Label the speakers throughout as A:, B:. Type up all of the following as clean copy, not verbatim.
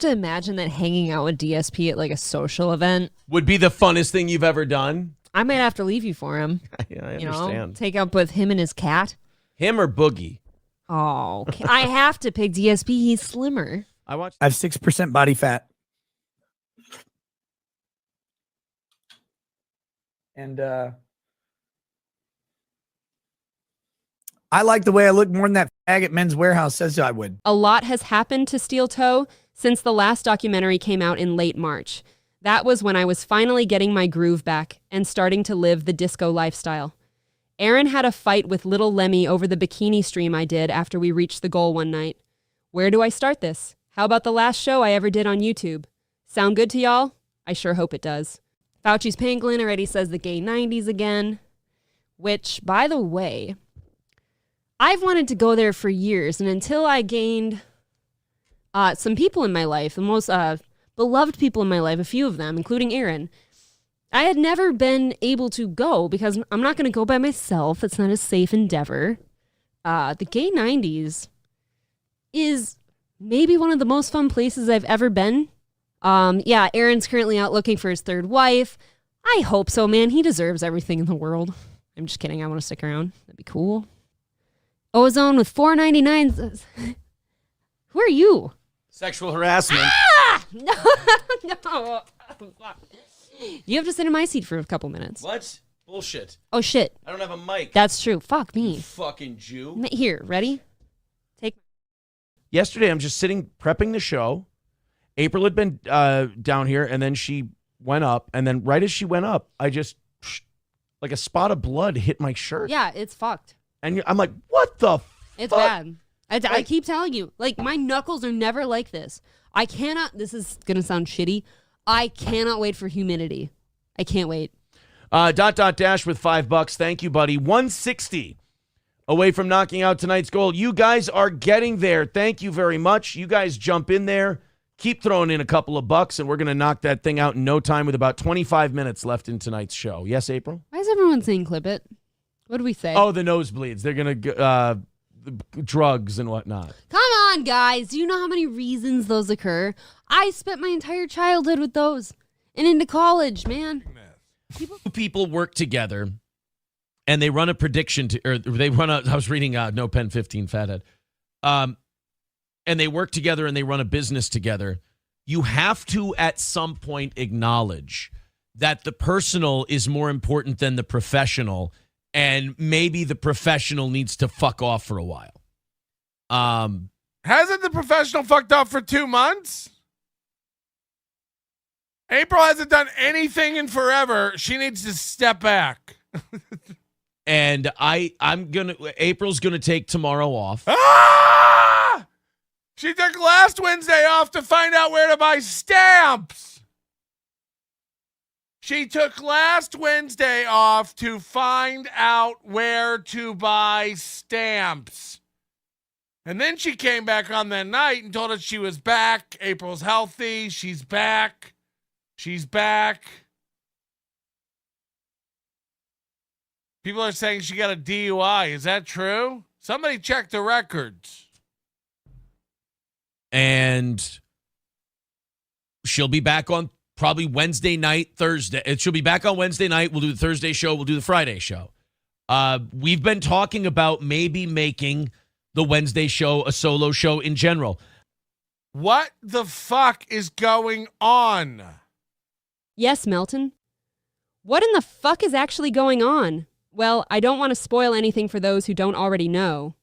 A: to imagine that hanging out with DSP at like a social event
B: would be the funnest thing you've ever done.
A: I might have to leave you for him.
B: Yeah, I understand.
A: Take up with him and his cat.
B: Him or Boogie?
A: Oh, I have to pick DSP. He's slimmer.
C: I have 6% body fat. And I like the way I look more than that fag at Men's Warehouse says I would.
D: A lot has happened to Steel Toe since the last documentary came out in late March. That was when I was finally getting my groove back and starting to live the disco lifestyle. Aaron had a fight with Little Lemmy over the bikini stream I did after we reached the goal one night. Where do I start this? How about the last show I ever did on YouTube? Sound good to y'all? I sure hope it does. Fauci's Pangolin already says the gay 90s again, which, by the way, I've wanted to go there for years, and until I gained some people in my life, the most beloved people in my life, a few of them, including Aaron, I had never been able to go because I'm not going to go by myself. It's not a safe endeavor. The gay 90s is maybe one of the most fun places I've ever been. Yeah, Aaron's currently out looking for his third wife. I hope so, man. He deserves everything in the world. I'm just kidding. I want to stick around. That'd be cool. Ozone with $4.99. Who are you?
B: Sexual harassment.
D: Ah! No. You have to sit in my seat for a couple minutes.
B: What? Bullshit.
D: Oh, shit.
B: I don't have a mic.
D: That's true. Fuck me.
B: You fucking Jew.
D: Here, ready?
B: Yesterday, I'm just sitting prepping the show. April had been down here, and then she went up. And then right as she went up, I just, like a spot of blood hit my shirt.
D: Yeah, it's fucked.
B: And I'm like, what the
D: It's
B: fuck?
D: bad. I keep telling you, like, my knuckles are never like this. I cannot, this is going to sound shitty. I cannot wait for humidity. I can't wait.
B: Dash with $5. Thank you, buddy. 160 away from knocking out tonight's goal. You guys are getting there. Thank you very much. You guys jump in there. Keep throwing in a couple of bucks, and we're going to knock that thing out in no time with about 25 minutes left in tonight's show. Yes, April?
D: Why is everyone saying clip it? What do we say?
B: Oh, the nosebleeds. They're going to drugs and whatnot.
D: Come on, guys. Do you know how many reasons those occur? I spent my entire childhood with those and into college, man.
B: People work together, and they run a prediction I was reading No Pen 15 Fathead. And they work together and they run a business together. You have to, at some point, acknowledge that the personal is more important than the professional, and maybe the professional needs to fuck off for a while.
E: Hasn't the professional fucked off for 2 months? April hasn't done anything in forever. She needs to step back.
B: And April's gonna take tomorrow off.
E: Ah! She took last Wednesday off to find out where to buy stamps. She took last Wednesday off to find out where to buy stamps. And then she came back on that night and told us she was back. April's healthy. She's back. She's back. People are saying she got a DUI. Is that true? Somebody check the records.
B: And she'll be back on probably Wednesday night, Thursday. She'll be back on Wednesday night. We'll do the Thursday show. We'll do the Friday show. We've been talking about maybe making the Wednesday show a solo show in general.
E: What the fuck is going on?
D: Yes, Melton. What in the fuck is actually going on? Well, I don't want to spoil anything for those who don't already know.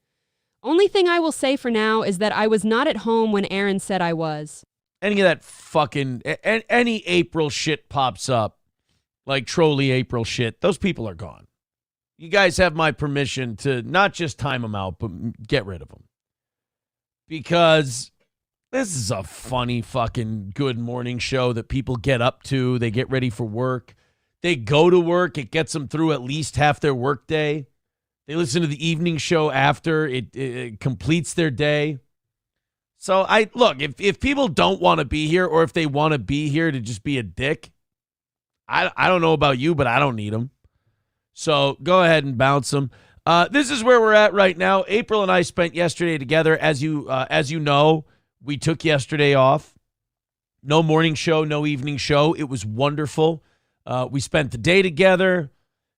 D: Only thing I will say for now is that I was not at home when Aaron said I was.
B: Any of that fucking, any April shit pops up, like trolley April shit, those people are gone. You guys have my permission to not just time them out, but get rid of them. Because this is a funny fucking good morning show that people get up to. They get ready for work. They go to work. It gets them through at least half their work day. They listen to the evening show after. It completes their day. So look, if people don't want to be here, or if they want to be here to just be a dick, I don't know about you, but I don't need them. So go ahead and bounce them. This is where we're at right now. April and I spent yesterday together. As you know, we took yesterday off. No morning show, no evening show. It was wonderful. We spent the day together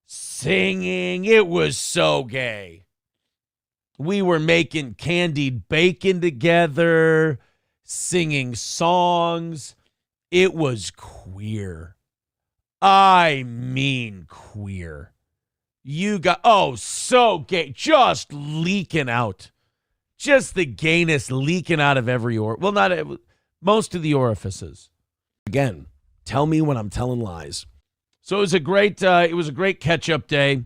B: singing. It was so gay. We were making candied bacon together, singing songs. It was queer. I mean queer. You got, so gay. Just leaking out. Just the gayness leaking out of every most of the orifices. Again, tell me when I'm telling lies. So it was a great catch-up day.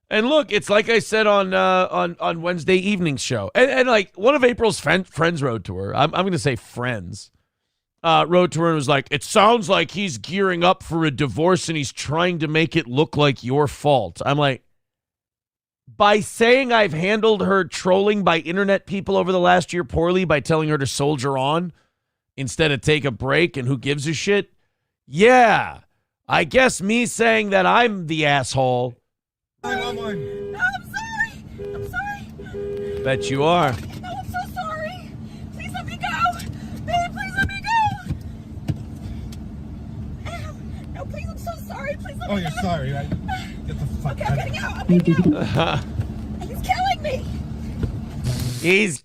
B: And look, it's like I said on Wednesday evening's show. And like one of April's friends wrote to her. I'm going to say friends. Wrote to her and was like, it sounds like he's gearing up for a divorce and he's trying to make it look like your fault. I'm like, by saying I've handled her trolling by internet people over the last year poorly by telling her to soldier on instead of take a break and who gives a shit? Yeah, I guess me saying that I'm the asshole.
F: No, I'm sorry. I'm sorry.
B: Bet you are.
F: No, I'm so sorry. Please let me go. Babe, please let me go. No, please, I'm so sorry. Please let me go.
G: Oh, you're sorry, right? Get the fuck
F: Okay,
G: out
F: I'm
G: of
F: getting
G: here.
F: out. I'm getting out. He's killing me.
B: He's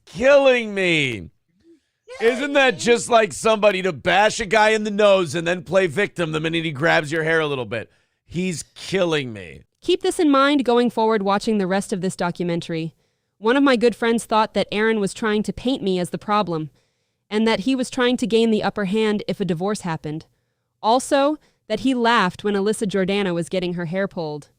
B: killing me. Isn't that just like somebody to bash a guy in the nose and then play victim the minute he grabs your hair a little bit? He's killing me.
D: Keep this in mind going forward watching the rest of this documentary. One of my good friends thought that Aaron was trying to paint me as the problem, and that he was trying to gain the upper hand if a divorce happened. Also, that he laughed when Alyssa Jordana was getting her hair pulled.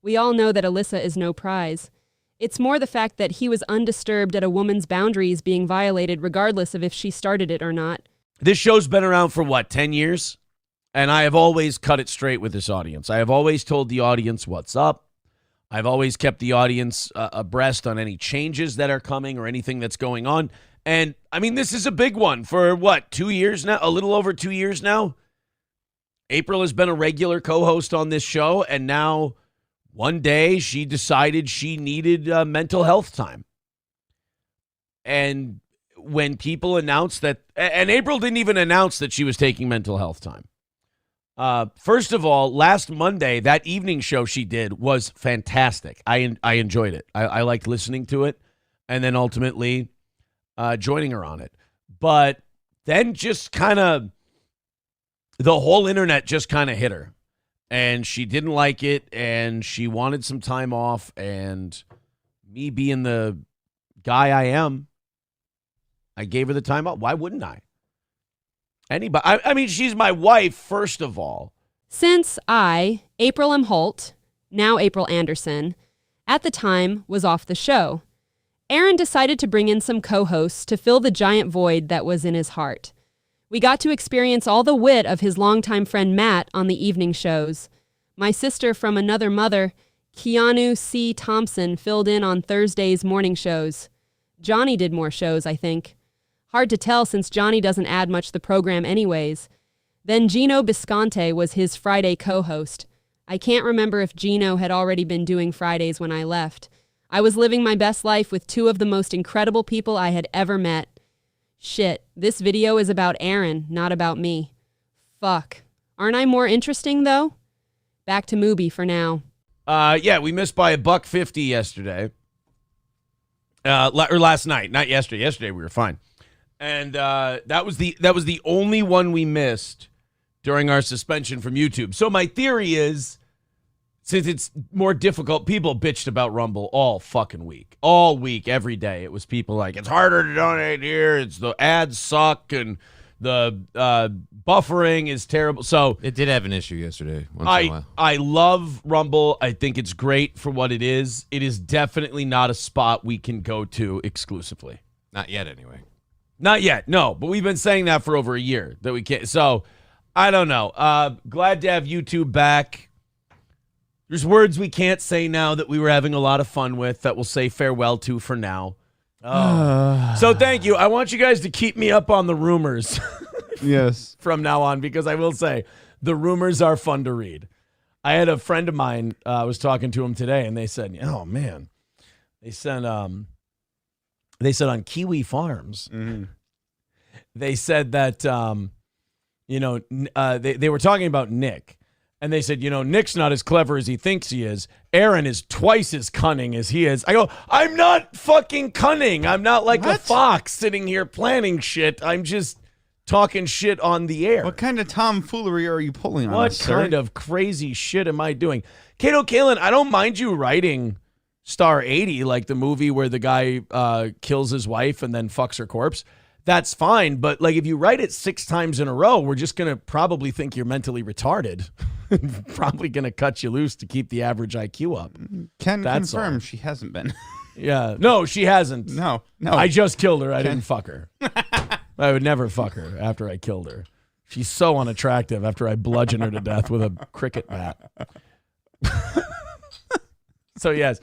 D: We all know that Alyssa is no prize. It's more the fact that he was undisturbed at a woman's boundaries being violated regardless of if she started it or not.
B: This show's been around for 10 years? And I have always cut it straight with this audience. I have always told the audience what's up. I've always kept the audience abreast on any changes that are coming or anything that's going on. And, I mean, this is a big one for, 2 years now? A little over 2 years now? April has been a regular co-host on this show, and now one day she decided she needed mental health time. And when people announced that, and April didn't even announce that she was taking mental health time. First of all, last Monday, that evening show she did was fantastic. I enjoyed it. I liked listening to it, and then ultimately joining her on it. But then just kind of, the whole internet just kind of hit her. And she didn't like it, and she wanted some time off, and me being the guy I am, I gave her the time off. Why wouldn't I? Anybody? I mean, she's my wife, first of all.
D: Since I, April M. Holt, now April Anderson, at the time was off the show, Aaron decided to bring in some co-hosts to fill the giant void that was in his heart. We got to experience all the wit of his longtime friend Matt on the evening shows. My sister from another mother, Keanu C. Thompson, filled in on Thursday's morning shows. Johnny did more shows, I think. Hard to tell since Johnny doesn't add much to the program anyways. Then Gino Bisconte was his Friday co-host. I can't remember if Gino had already been doing Fridays when I left. I was living my best life with two of the most incredible people I had ever met. Shit, this video is about Aaron, not about me. Fuck. Aren't I more interesting, though? Back to Mubi for now.
B: Yeah, we missed by $1.50 yesterday. Or last night, not yesterday. Yesterday we were fine. And that was the only one we missed during our suspension from YouTube. So my theory is, since it's more difficult, people bitched about Rumble all fucking week. All week, every day. It was people like, it's harder to donate here. It's the ads suck and the buffering is terrible. So
H: it did have an issue yesterday. Once in a while.
B: I love Rumble. I think it's great for what it is. It is definitely not a spot we can go to exclusively.
H: Not yet, anyway.
B: Not yet, no. But we've been saying that for over a year that we can't. So I don't know. Glad to have YouTube back. There's words we can't say now that we were having a lot of fun with that we'll say farewell to for now. So thank you. I want you guys to keep me up on the rumors.
I: Yes.
B: From now on, because I will say the rumors are fun to read. I had a friend of mine, I was talking to him today, and they said, oh, man. They said on Kiwi Farms, they said that, they were talking about Nick. And they said, Nick's not as clever as he thinks he is. Aaron is twice as cunning as he is. I go, I'm not fucking cunning. I'm not like a fox sitting here planning shit. I'm just talking shit on the air.
I: What kind of tomfoolery are you pulling on
B: What
I: us, sir?
B: kind of crazy shit am I doing? Kato Kalin, I don't mind you writing Star 80, like the movie where the guy kills his wife and then fucks her corpse. That's fine. But like if you write it 6 times in a row, we're just going to probably think you're mentally retarded. Probably going to cut you loose to keep the average IQ up.
I: Can
B: That's
I: confirm
B: all.
I: she hasn't been.
B: Yeah. No, she hasn't.
I: No.
B: I just killed her. I didn't fuck her. I would never fuck her after I killed her. She's so unattractive after I bludgeon her to death with a cricket bat. So, yes,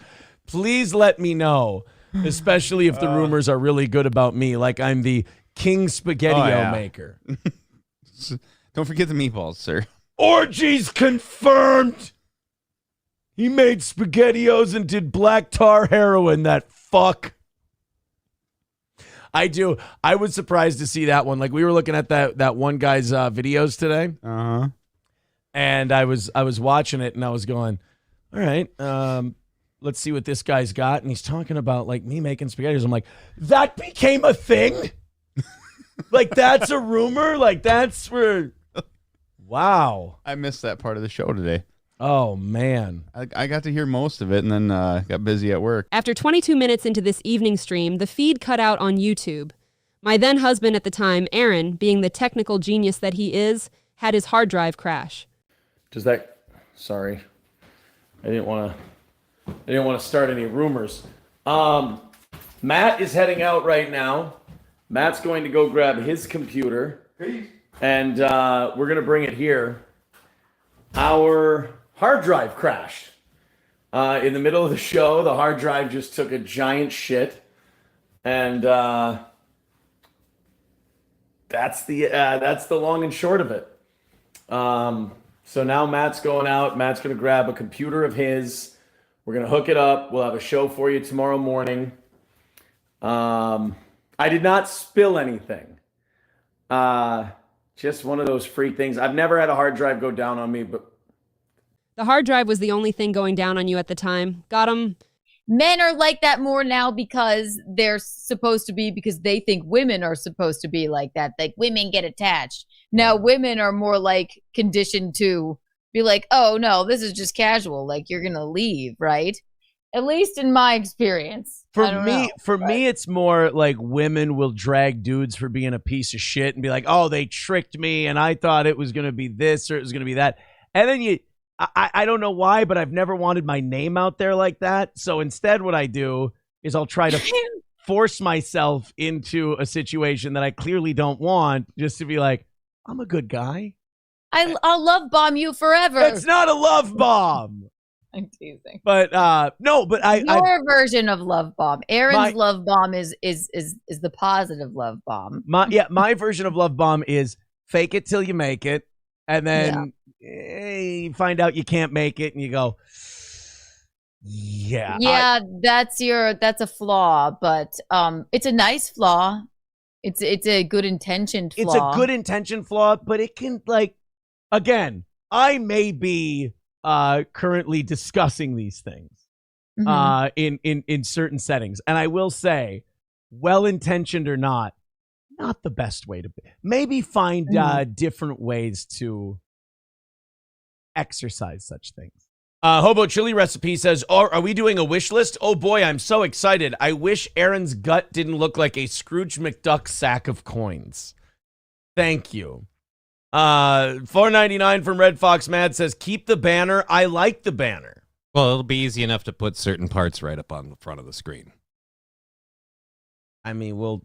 B: please let me know, especially if the rumors are really good about me, like I'm the king spaghetti-o maker.
I: Don't forget the meatballs, sir.
B: Orgies confirmed. He made SpaghettiOs and did black tar heroin, that fuck. I do. I was surprised to see that one. Like we were looking at that one guy's videos today.
I: Uh-huh.
B: And I was watching it and I was going, all right, let's see what this guy's got. And he's talking about like me making SpaghettiOs. I'm like, that became a thing? Like that's a rumor? Like that's where... Wow.
I: I missed that part of the show today.
B: Oh, man.
I: I got to hear most of it and then got busy at work.
D: After 22 minutes into this evening stream, the feed cut out on YouTube. My then husband at the time, Aaron, being the technical genius that he is, had his hard drive crash.
B: Sorry. I didn't want to start any rumors. Matt is heading out right now. Matt's going to go grab his computer. And we're going to bring it here. Our hard drive crashed. In the middle of the show, the hard drive just took a giant shit. And that's the long and short of it. So now Matt's going out. Matt's going to grab a computer of his. We're going to hook it up. We'll have a show for you tomorrow morning. I did not spill anything. Just one of those freak things. I've never had a hard drive go down on me, but...
D: The hard drive was the only thing going down on you at the time. Got him.
J: Men are like that more now because they're supposed to be, because they think women are supposed to be like that. Like women get attached. Now women are more like conditioned to be like, oh no, this is just casual. Like you're going to leave, right? At least in my experience.
B: For me, it's more like women will drag dudes for being a piece of shit and be like, oh, they tricked me and I thought it was going to be this or it was going to be that. And then I don't know why, but I've never wanted my name out there like that. So instead what I do is I'll try to force myself into a situation that I clearly don't want just to be like, I'm a good guy.
J: I'll love bomb you forever.
B: It's not a love bomb.
J: I'm teasing.
B: But no, but
J: your version of love bomb. Aaron's love bomb is the positive love bomb.
B: My version of love bomb is fake it till you make it, and then you find out you can't make it, and you go, yeah,
J: that's a flaw, but it's a nice flaw. It's a good intentioned flaw.
B: It's a good intention flaw, but it can again, I may be currently discussing these things in certain settings. And I will say, well-intentioned or not the best way to be. Maybe find different ways to exercise such things. Hobo Chili Recipe says, are we doing a wish list? Oh boy, I'm so excited. I wish Aaron's gut didn't look like a Scrooge McDuck sack of coins. Thank you. $4.99 from Red Fox Mad says, keep the banner. I like the banner.
H: Well, it'll be easy enough to put certain parts right up on the front of the screen.
B: I mean, we'll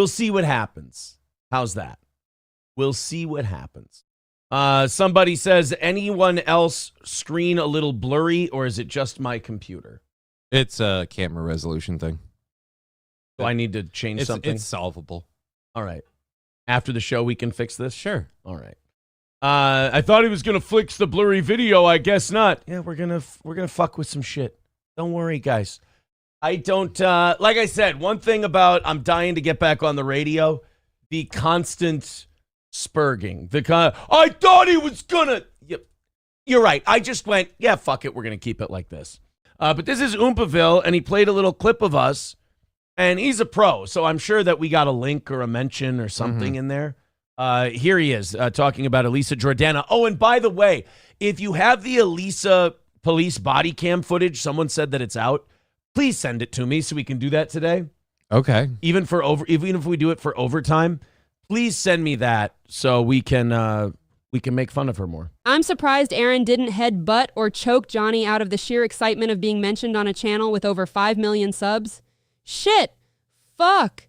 B: see what happens. How's that? We'll see what happens. Somebody says, anyone else screen a little blurry, or is it just my computer?
H: It's a camera resolution thing.
B: So I need to change something?
H: It's solvable.
B: All right. After the show, we can fix this?
H: Sure.
B: All right. I thought he was going to fix the blurry video. I guess not. Yeah, we're gonna fuck with some shit. Don't worry, guys. I don't, like I said, one thing about I'm dying to get back on the radio. the constant spurging. I thought he was gonna. Yep. You're right. I just went, yeah, fuck it. We're gonna keep it like this. But this is Oompaville, and he played a little clip of us, and he's a pro, so I'm sure that we got a link or a mention or something in there. Here he is talking about Elisa Jordana. Oh, and by the way, if you have the Elisa police body cam footage, someone said that it's out. Please send it to me so we can do that today.
H: Okay.
B: Even if we do it for overtime, please send me that so we can make fun of her more.
D: I'm surprised Aaron didn't headbutt or choke Johnny out of the sheer excitement of being mentioned on a channel with over 5 million subs. Shit. Fuck.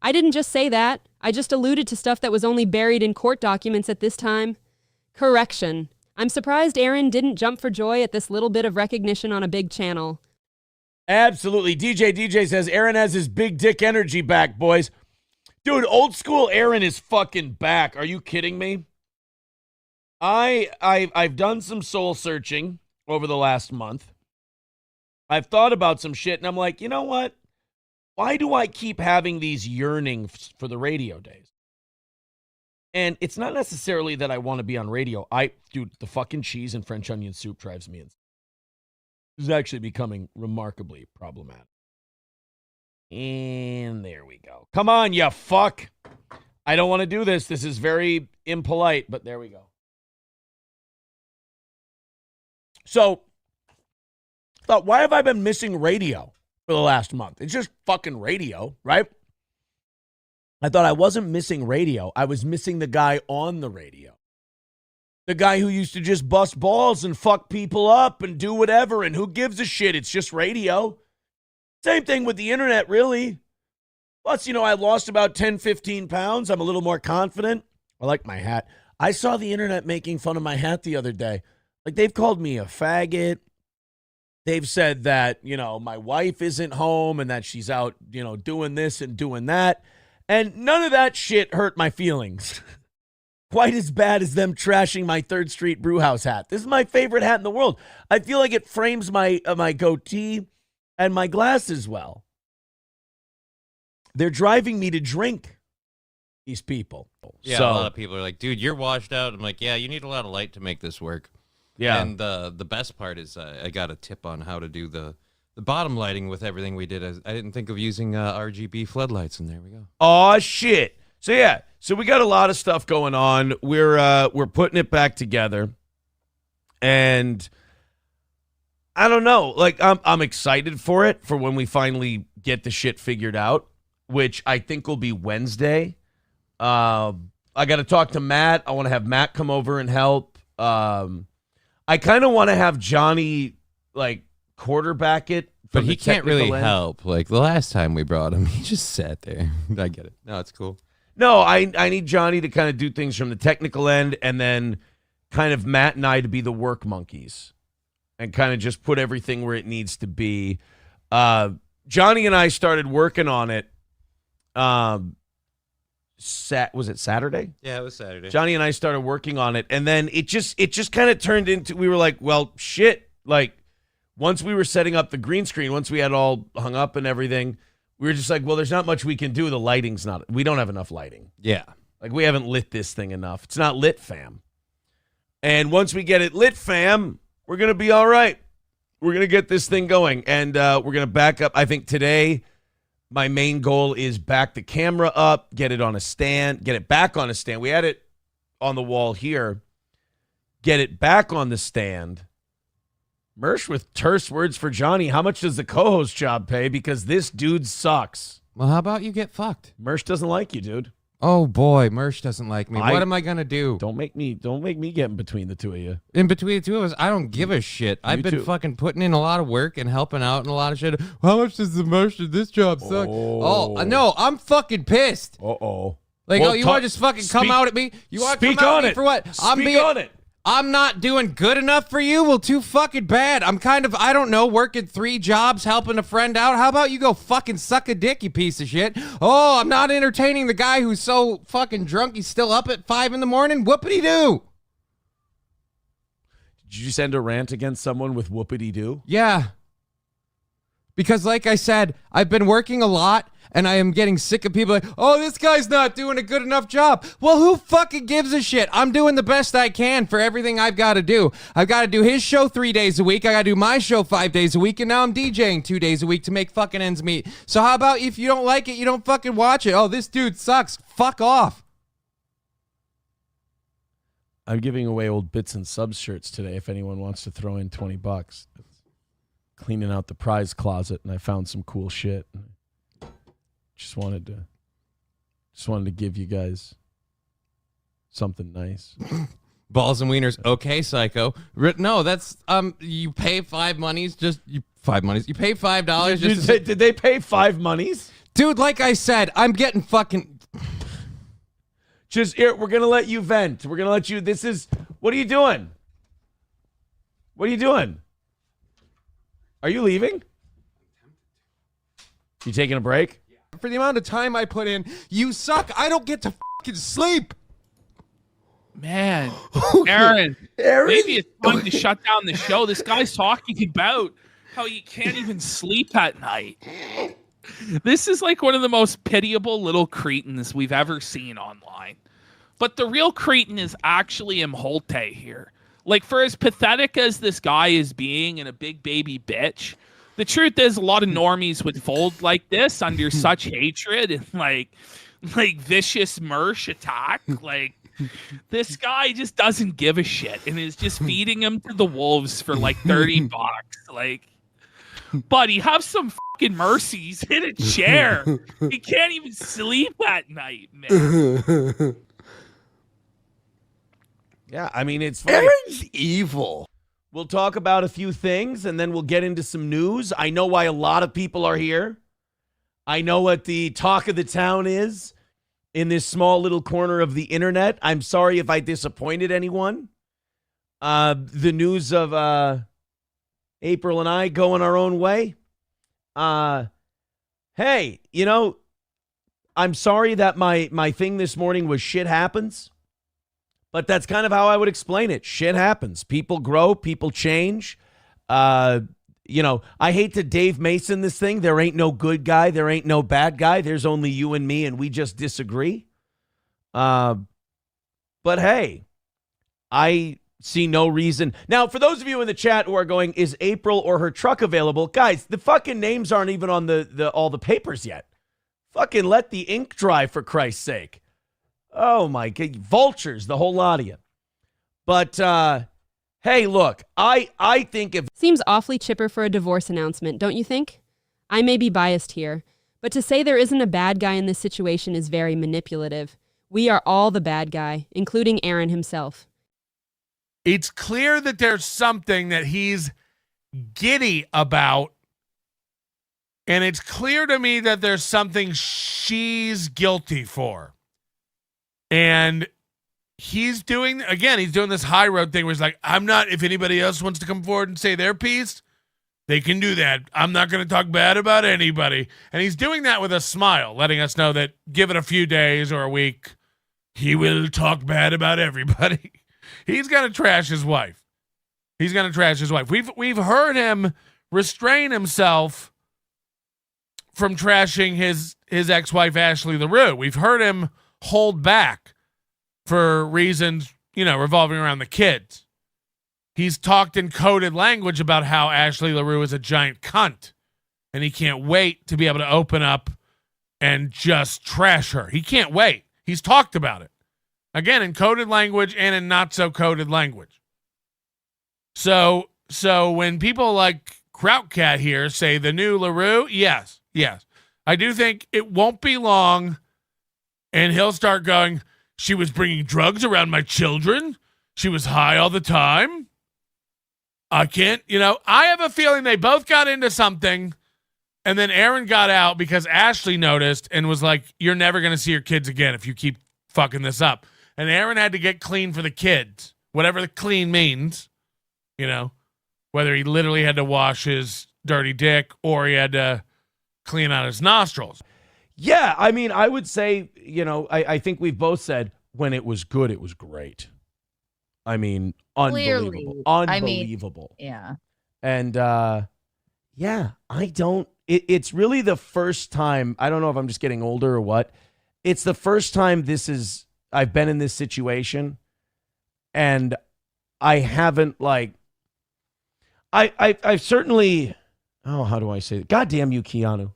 D: I didn't just say that. I just alluded to stuff that was only buried in court documents at this time. Correction. I'm surprised Aaron didn't jump for joy at this little bit of recognition on a big channel.
B: Absolutely. DJ says Aaron has his big dick energy back, boys. Dude, old school Aaron is fucking back. Are you kidding me? I've done some soul searching over the last month. I've thought about some shit, and I'm like, you know what? Why do I keep having these yearnings for the radio days? And it's not necessarily that I want to be on radio. Dude, the fucking cheese and French onion soup drives me insane. This is actually becoming remarkably problematic. And there we go. Come on, you fuck. I don't want to do this. This is very impolite, but there we go. So, thought, why have I been missing radio for the last month? It's just fucking radio, right? I thought I wasn't missing radio. I was missing the guy on the radio. The guy who used to just bust balls and fuck people up and do whatever, and who gives a shit? It's just radio. Same thing with the internet, really. Plus, I lost about 10, 15 pounds. I'm a little more confident. I like my hat. I saw the internet making fun of my hat the other day. Like, they've called me a faggot. They've said that, my wife isn't home and that she's out, doing this and doing that. And none of that shit hurt my feelings. Quite as bad as them trashing my 3rd Street Brewhouse hat. This is my favorite hat in the world. I feel like it frames my goatee and my glasses well. They're driving me to drink, these people.
H: Yeah,
B: So,
H: a lot of people are like, dude, you're washed out. I'm like, yeah, you need a lot of light to make this work.
B: yeah.
H: And the best part is I got a tip on how to do the bottom lighting with everything we did. I didn't think of using RGB floodlights, and there we go.
B: Oh shit. So yeah, so we got a lot of stuff going on. We're putting it back together. And I don't know, like I'm excited for it, for when we finally get the shit figured out, which I think will be Wednesday. I got to talk to Matt. I want to have Matt come over and help. I kind of want to have Johnny like quarterback it.
H: But he can't really help. Like the last time we brought him, he just sat there. I get it. No, it's cool.
B: No, I need Johnny to kind of do things from the technical end, and then kind of Matt and I to be the work monkeys and kind of just put everything where it needs to be. Johnny and I started working on it. Was it Saturday?
H: Yeah, it was Saturday.
B: Johnny and I started working on it, and then it just kind of turned into, we were like, well, shit. Like, once we were setting up the green screen, once we had all hung up and everything, we were just like, well, there's not much we can do. The lighting's we don't have enough lighting.
H: Yeah.
B: Like, we haven't lit this thing enough. It's not lit, fam. And once we get it lit, fam, we're going to be all right. We're going to get this thing going, and we're going to back up. I think today my main goal is back the camera up, get it on a stand, get it back on a stand. We had it on the wall here. Get it back on the stand. Mersh with terse words for Johnny. How much does the co-host job pay? Because this dude sucks.
H: Well, how about you get fucked?
B: Mersh doesn't like you, dude.
H: Oh boy, Mersh doesn't like me. What am I gonna do?
B: Don't make me get in between the two of you.
H: In between the two of us, I don't give a shit. I've been fucking putting in a lot of work and helping out and a lot of shit. How much does the Mersh of this job suck? Oh no, I'm fucking pissed.
B: Uh-oh.
H: Like, you want to just fucking come out at me? You want to come out at me for what?
B: Speak on it.
H: I'm not doing good enough for you? Well, too fucking bad. I'm kind of, I don't know, working 3 jobs, helping a friend out. How about you go fucking suck a dick, you piece of shit? Oh, I'm not entertaining the guy who's so fucking drunk he's still up at 5 in the morning? Whoopity-doo.
B: Did you send a rant against someone with whoopity-doo?
H: Yeah. Because like I said, I've been working a lot and I am getting sick of people like, oh, this guy's not doing a good enough job. Well, who fucking gives a shit? I'm doing the best I can for everything I've got to do. I've got to do his show 3 days a week. I got to do my show 5 days a week. And now I'm DJing 2 days a week to make fucking ends meet. So how about if you don't like it, you don't fucking watch it? Oh, this dude sucks. Fuck off.
B: I'm giving away old Bits and Subs shirts today if anyone wants to throw in $20. Cleaning out the prize closet, and I found some cool shit. Just wanted to give you guys something nice.
H: Balls and wieners. Okay, psycho. No, that's you pay $5 monies. You pay $5 just to
B: Did they pay 5 monies?
H: Dude, like I said, I'm getting fucking.
B: Just here, we're gonna let you vent. We're gonna let you. What are you doing? What are you doing? Are you leaving? You taking a break?
H: For the amount of time I put in, you suck. I don't get to fucking sleep.
K: Man, Aaron, maybe it's time to shut down the show. This guy's talking about how you can't even sleep at night. This is like one of the most pitiable little cretins we've ever seen online. But the real cretin is actually Imholte here. Like, for as pathetic as this guy is being and a big baby bitch, the truth is a lot of normies would fold like this under such hatred and like vicious Mersh attack. Like, this guy just doesn't give a shit and is just feeding him to the wolves for like $30. Like, buddy, have some fucking mercies. Hit a chair. He can't even sleep at night, man.
B: Yeah, I mean, it's funny.
C: Aaron's evil.
B: We'll talk about a few things, and then we'll get into some news. I know why a lot of people are here. I know what the talk of the town is in this small little corner of the internet. I'm sorry if I disappointed anyone. The news of April and I going our own way. Hey, I'm sorry that my thing this morning was shit happens. But that's kind of how I would explain it. Shit happens. People grow. People change. I hate to Dave Mason this thing. There ain't no good guy. There ain't no bad guy. There's only you and me, and we just disagree. But hey, I see no reason. Now, for those of you in the chat who are going, is April or her truck available? Guys, the fucking names aren't even on all the papers yet. Fucking let the ink dry, for Christ's sake. Oh, my God. Vultures, the whole lot of you. But, hey, look, I think if...
D: Seems awfully chipper for a divorce announcement, don't you think? I may be biased here, but to say there isn't a bad guy in this situation is very manipulative. We are all the bad guy, including Aaron himself.
E: It's clear that there's something that he's giddy about, and it's clear to me that there's something she's guilty for. And he's doing this high road thing where he's like, if anybody else wants to come forward and say their piece, they can do that. I'm not going to talk bad about anybody. And he's doing that with a smile, letting us know that give it a few days or a week, he will talk bad about everybody. He's going to trash his wife. We've heard him restrain himself from trashing his ex-wife, Ashley LaRue. We've heard him hold back for reasons, revolving around the kids. He's talked in coded language about how Ashley LaRue is a giant cunt, and he can't wait to be able to open up and just trash her. He can't wait. He's talked about it. Again, in coded language and in not so coded language. So when people like Krautcat here say the new LaRue, yes. I do think it won't be long and he'll start going, she was bringing drugs around my children. She was high all the time. I have a feeling they both got into something, and then Aaron got out because Ashley noticed and was like, you're never going to see your kids again if you keep fucking this up. And Aaron had to get clean for the kids, whatever the clean means, whether he literally had to wash his dirty dick or he had to clean out his nostrils.
B: Yeah, I mean, I would say, I think we've both said when it was good, it was great. I mean, unbelievable.
J: Clearly.
B: Unbelievable.
J: Yeah.
B: And, Yeah, I don't. It's really the first time. I don't know if I'm just getting older or what. It's the first time I've been in this situation, and I haven't like. I've certainly. Oh, how do I say it? God damn you, Keanu.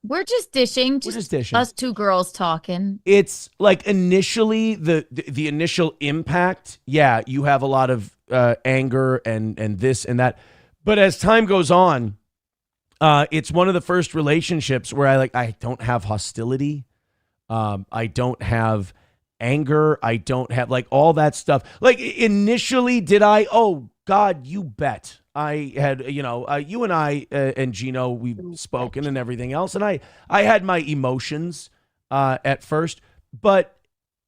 J: We're just dishing.
B: We're just dishing.
J: Us two girls talking.
B: It's like initially the initial impact. Yeah, you have a lot of anger and this and that, but as time goes on, it's one of the first relationships where I don't have hostility, I don't have anger, I don't have like all that stuff. Like initially, did I? Oh God, you bet. I had, you and I and Gino, we've spoken and everything else, and I had my emotions at first, but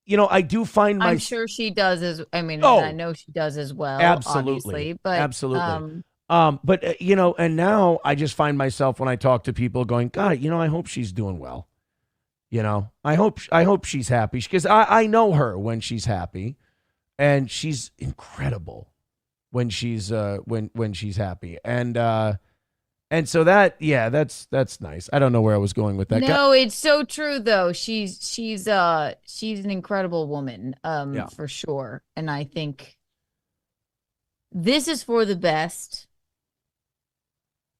B: I do find
J: I'm sure she does and I know she does as well.
B: Absolutely,
J: obviously, but
B: absolutely. But and now I just find myself when I talk to people going, God, I hope she's doing well. I hope she's happy because I know her when she's happy, and she's incredible when she's when she's happy, and so that's nice. I don't know where I was going with that.
J: No, it's so true though. She's an incredible woman, for sure, and I think this is for the best.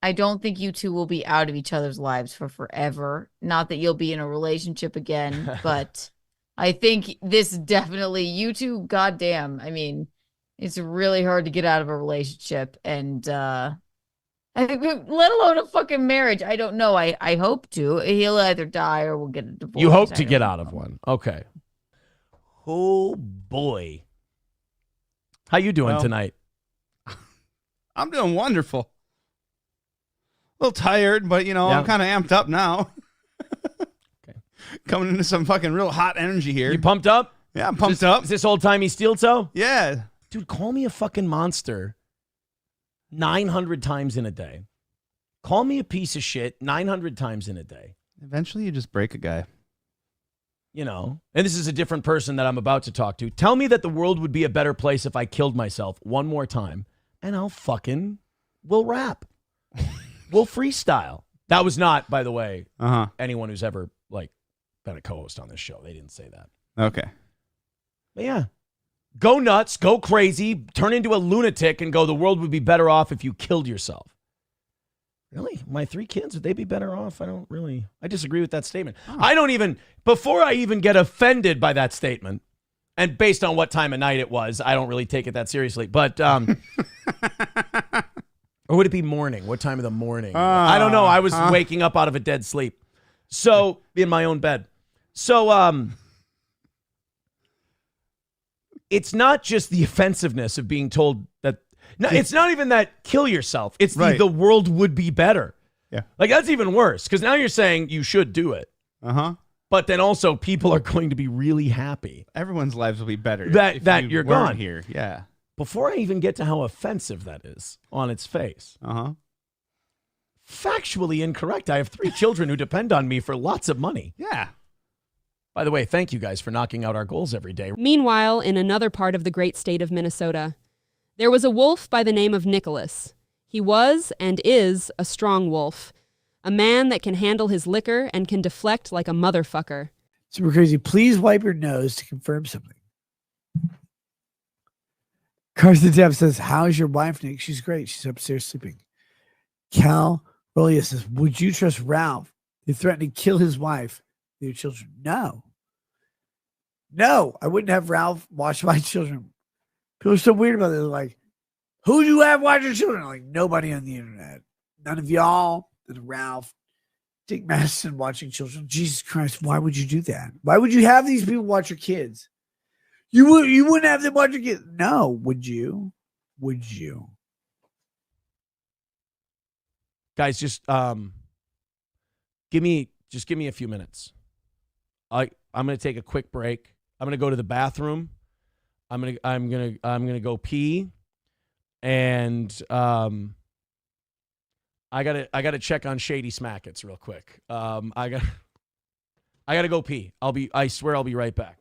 J: I don't think you two will be out of each other's lives for forever. Not that you'll be in a relationship again, but I think this definitely, you two, goddamn. I mean, it's really hard to get out of a relationship, and let alone a fucking marriage. I don't know. I hope to. He'll either die or we'll get a divorce.
B: You hope to get out of one. Okay. Oh boy. How you doing tonight?
I: I'm doing wonderful. A little tired, but I'm kind of amped up now.
B: Okay.
I: Coming into some fucking real hot energy here.
B: You pumped up?
I: Yeah, I'm pumped up.
B: Is this old timey steel toe?
I: Yeah.
B: Dude, call me a fucking monster 900 times in a day. Call me a piece of shit 900 times in a day.
I: Eventually you just break a guy.
B: And this is a different person that I'm about to talk to. Tell me that the world would be a better place if I killed myself one more time, and we'll rap. We'll freestyle. That was not, by the way, anyone who's ever been a co-host on this show. They didn't say that.
I: Okay.
B: But yeah. Go nuts, go crazy, turn into a lunatic and go, the world would be better off if you killed yourself. Really? My 3 kids, would they be better off? I disagree with that statement. Before I even get offended by that statement, and based on what time of night it was, I don't really take it that seriously. But, or would it be morning? What time of the morning? I don't know. I was waking up out of a dead sleep. So, in my own bed. So, it's not just the offensiveness of being told that. No, it's not even that kill yourself. It's the world would be better.
I: Yeah.
B: That's even worse because now you're saying you should do it. But then also people are going to be really happy.
I: Everyone's lives will be better
B: that you're gone
I: here. Yeah.
B: Before I even get to how offensive that is on its face. Factually incorrect. I have 3 children who depend on me for lots of money.
I: Yeah.
B: By the way, thank you guys for knocking out our goals every day.
D: Meanwhile, in another part of the great state of Minnesota, there was a wolf by the name of Nicholas. He was and is a strong wolf, a man that can handle his liquor and can deflect like a motherfucker.
C: Super crazy. Please wipe your nose to confirm something. Carson Depp says, how's your wife, Nick? She's great. She's upstairs sleeping. Cal Rolia says, would you trust Ralph? They threatened to kill his wife, their children. No, I wouldn't have Ralph watch my children. People are so weird about it. They're like, who do you have watch your children? I'm like, nobody on the internet. None of y'all. Then Ralph, Dick Madison watching children. Jesus Christ, why would you do that? Why would you have these people watch your kids? You wouldn't have them watch your kids. No, would you? Would you?
B: Guys, just give me a few minutes. I'm gonna take a quick break. I'm gonna go to the bathroom. I'm gonna go pee, and I gotta check on Shady Smackets real quick. I gotta go pee. I swear I'll be right back.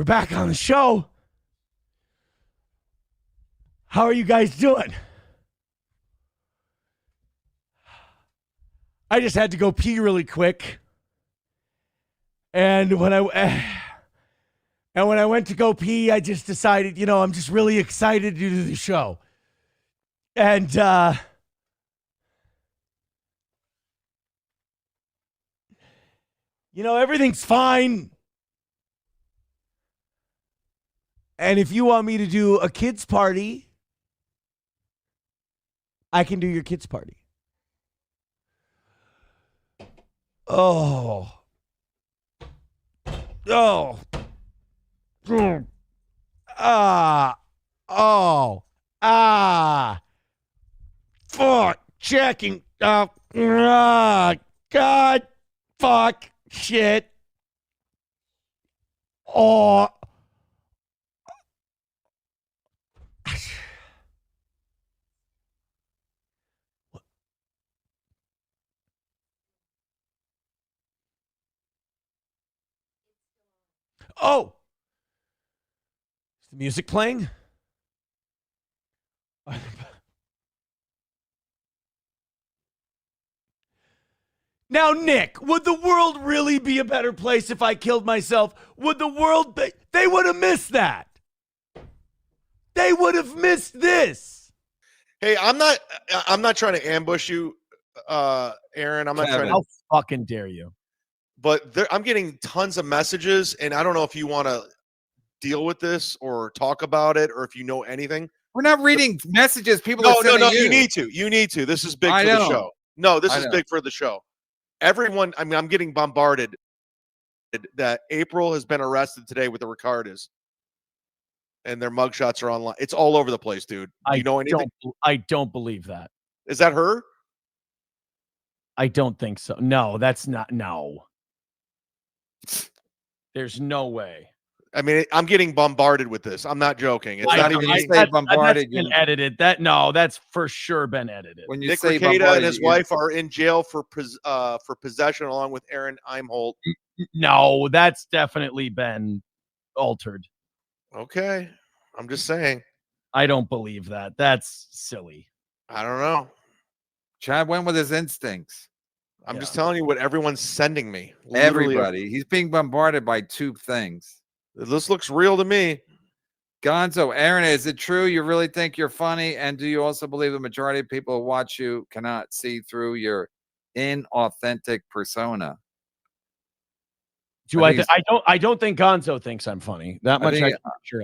B: We're back on the show. How are you guys doing? I just had to go pee really quick. And when I went to go pee, I just decided, I'm just really excited to do the show. And everything's fine. And if you want me to do a kids party, I can do your kids party. Oh. Fuck. Checking. God. Fuck. Shit. Oh. Oh. Is the music playing? Now, Nick, would the world really be a better place if I killed myself? Would the world be? They would have missed that. They would have missed this.
L: Hey, I'm not trying to ambush you, Aaron. I'm not trying to.
B: How fucking dare you?
L: But I'm getting tons of messages, and I don't know if you want to deal with this or talk about it, or if you know anything.
H: We're not reading messages. People
L: No,
H: are sending
L: you need to. You need to. This is big for the show. No, this is big for the show. Everyone, I'm getting bombarded that April has been arrested today with the Ricardas, and their mugshots are online. It's all over the place, dude. Do you know anything?
B: I don't believe that.
L: Is that her?
B: I don't think so. No, that's not. No. There's no way.
L: I mean, I'm getting bombarded with this. I'm not joking. It's not even
H: bombarded.
B: That's been edited. That's for sure been edited.
H: When you
L: Nick
H: say
L: Rekieta and his wife are in jail for possession, along with Aaron Imholt.
B: No, that's definitely been altered.
L: Okay, I'm just saying.
B: I don't believe that. That's silly.
L: I don't know.
H: Chad went with his instincts.
L: I'm just telling you what everyone's sending me. Literally,
H: Everybody. He's being bombarded by two things.
L: This looks real to me.
H: Gonzo, Aaron, is it true you really think you're funny? And do you also believe the majority of people who watch you cannot see through your inauthentic persona?
B: I don't think Gonzo thinks I'm funny. That much I'm sure.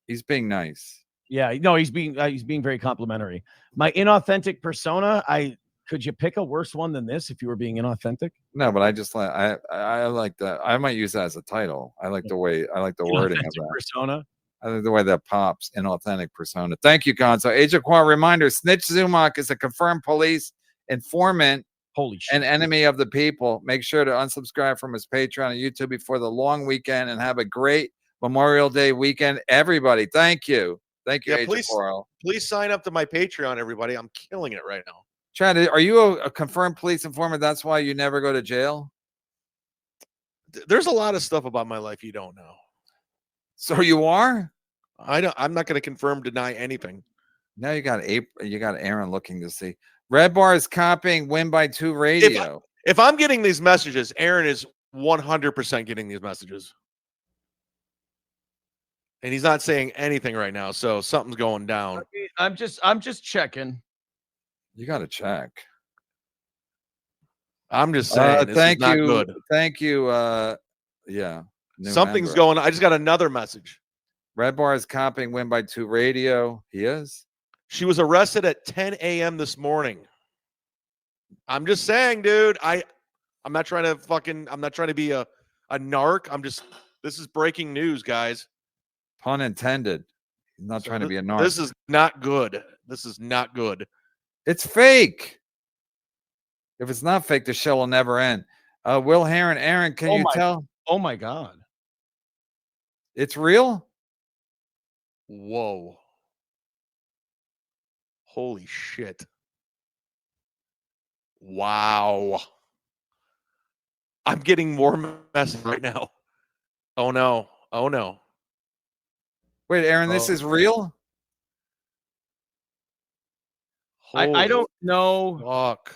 H: He's being nice.
B: Yeah, no, he's being very complimentary. My inauthentic persona, could you pick a worse one than this if you were being inauthentic?
H: No, but I just like I like that. I might use that as a title. I like the wording of that.
B: Persona.
H: I like the way that pops. Inauthentic persona. Thank you, Gonzo. Agent Quan reminder: Snitch Zumach is a confirmed police informant.
B: Holy shit.
H: An enemy of the people. Make sure to unsubscribe from his Patreon and YouTube before the long weekend and have a great Memorial Day weekend, everybody. Thank you. Thank you, Agent Quarrel.
L: Please sign up to my Patreon, everybody. I'm killing it right now.
H: Chad, are you a confirmed police informant? That's why you never go to jail?
L: There's a lot of stuff about my life you don't know.
H: So you are?
L: I'm not going to confirm, deny anything.
H: Now you got Aaron looking to see. Red Bar is copying Win by 2 radio.
L: If I'm getting these messages, Aaron is 100% getting these messages. And he's not saying anything right now, so something's going down.
B: I'm just checking.
H: You got to check.
L: I'm just saying.
H: Thank you.
L: Good.
H: Thank you. Yeah.
L: Something's going on. I just got another message.
H: Red Bar is copying Win by 2 radio. He is.
L: She was arrested at 10 a.m. this morning. I'm just saying, dude. I'm not trying to be a narc. This is breaking news, guys.
H: Pun intended. He's not trying to be a narc.
L: This is not good. This is not good.
H: It's fake. If it's not fake, the show will never end. Will Heron, Aaron, can you tell?
B: Oh my God.
H: It's real?
L: Whoa. Holy shit. Wow. I'm getting more messages right now. Oh no. Oh no.
M: Wait, Aaron, this is real?
B: I don't know.
L: Fuck.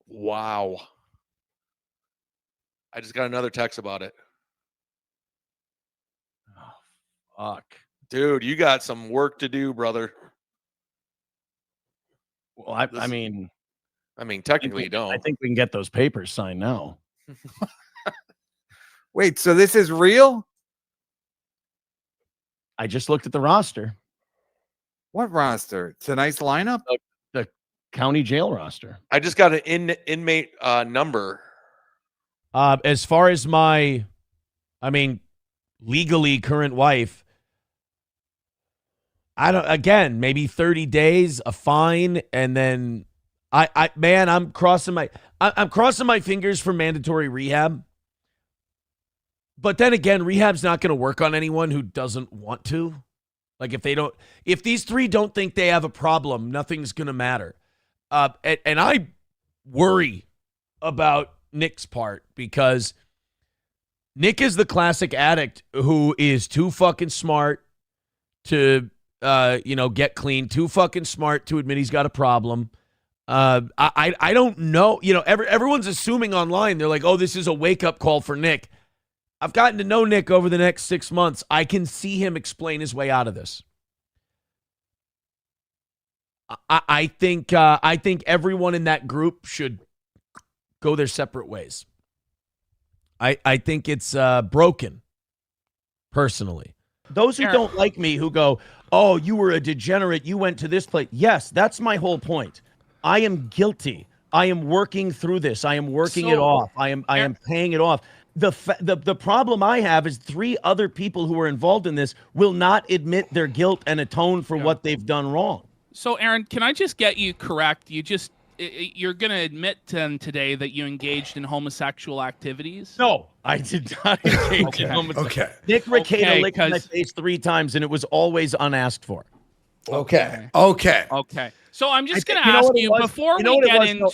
L: Wow. I just got another text about it.
B: Oh, fuck.
L: Dude, you got some work to do, brother.
B: Well, I mean,
L: technically you don't.
B: I think we can get those papers signed now.
M: Wait, so this is real?
B: I just looked at the roster.
M: What roster? It's a nice lineup.
B: The county jail roster.
L: I just got an inmate number.
B: As far as my, legally current wife, maybe 30 days, a fine, and then I'm crossing my fingers for mandatory rehab. But then again, rehab's not going to work on anyone who doesn't want to. Like if these three don't think they have a problem, nothing's going to matter. And I worry about Nick's part because Nick is the classic addict who is too fucking smart to, get clean, too fucking smart to admit he's got a problem. I don't know. Everyone's assuming online. They're like, oh, this is a wake-up call for Nick. I've gotten to know Nick over the next 6 months. I can see him explain his way out of this. I think everyone in that group should go their separate ways. I think it's broken, personally. Those who don't like me, who go, oh, you were a degenerate, you went to this place. Yes, that's my whole point. I am guilty. I am working through this. I am working it off. I am paying it off. The problem I have is 3 other people who are involved in this will not admit their guilt and atone for what they've done wrong.
K: So, Aaron, can I just get you correct? You're going to admit today that you engaged in homosexual activities?
B: No, I did not engage in homosexual. Okay. Nick Rekieta licked my face 3 times, and it was always unasked for.
M: Okay.
K: So I'm just going to ask you before we get into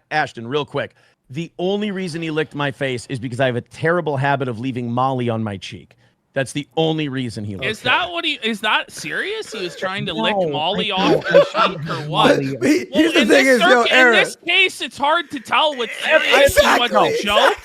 B: Ashton, real quick. The only reason he licked my face is because I have a terrible habit of leaving Molly on my cheek. That's the only reason he licked.
K: Is that serious? He was trying to lick Molly off the cheek or what?
M: Here's the thing is, Aaron,
K: in this case, it's hard to tell what's serious and what's a joke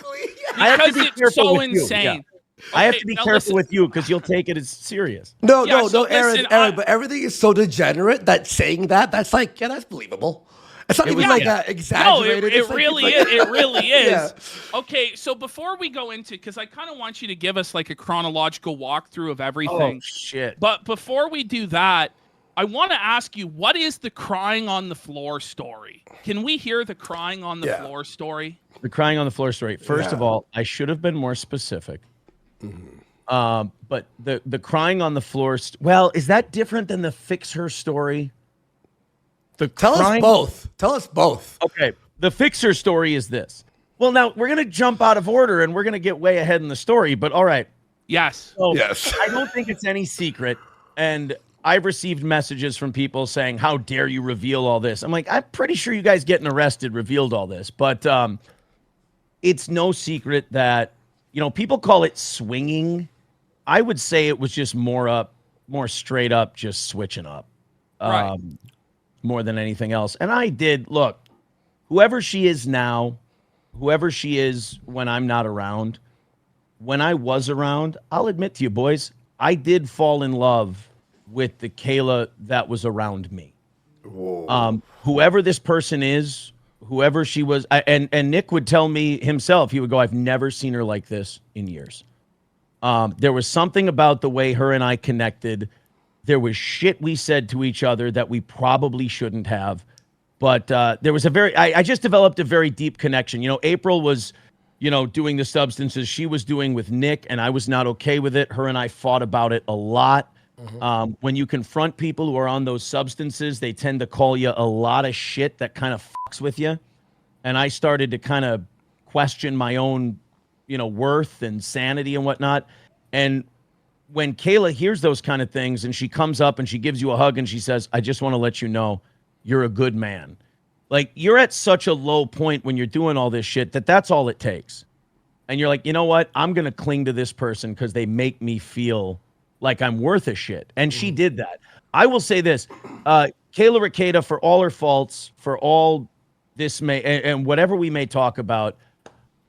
K: because it's so insane.
B: I have to be careful with you because you'll take it as serious.
N: No, Aaron, but everything is so degenerate that saying that's like, that's believable. It's not even exaggerated.
K: No, it really is. It really is. Yeah. Okay, so before we go into, because I kind of want you to give us like a chronological walkthrough of everything.
B: Oh, shit.
K: But before we do that, I want to ask you, what is the crying on the floor story? Can we hear the crying on the floor story?
B: The crying on the floor story. First of all, I should have been more specific. Mm-hmm. But the crying on the floor, is that different than the fix her story?
N: Tell us both.
B: Okay. The fixer story is this. Well, now we're going to jump out of order and we're going to get way ahead in the story, but all right.
K: Yes.
B: So yes. I don't think it's any secret. And I've received messages from people saying, how dare you reveal all this? I'm like, I'm pretty sure you guys getting arrested revealed all this, but it's no secret that, people call it swinging. I would say it was just more straight up, just switching up.
K: Right.
B: More than anything else. And I did, look, whoever she is now, whoever she is when I'm not around, when I was around, I'll admit to you, boys, I did fall in love with the Kayla that was around me. Whoever this person is, whoever she was, and Nick would tell me himself, he would go, I've never seen her like this in years. There was something about the way her and I connected. There was shit we said to each other that we probably shouldn't have. But there was I just developed a very deep connection. April was, doing the substances she was doing with Nick, and I was not okay with it. Her and I fought about it a lot. Mm-hmm. When you confront people who are on those substances, they tend to call you a lot of shit that kind of fucks with you. And I started to kind of question my own, worth and sanity and whatnot. And when Kayla hears those kind of things and she comes up and she gives you a hug and she says, I just want to let you know you're a good man. Like, you're at such a low point when you're doing all this shit that's all it takes. and you're like, you know what? I'm going to cling to this person because they make me feel like I'm worth a shit. And she did that. I will say this, Kayla Ricada, for all her faults, for all this and whatever we may talk about,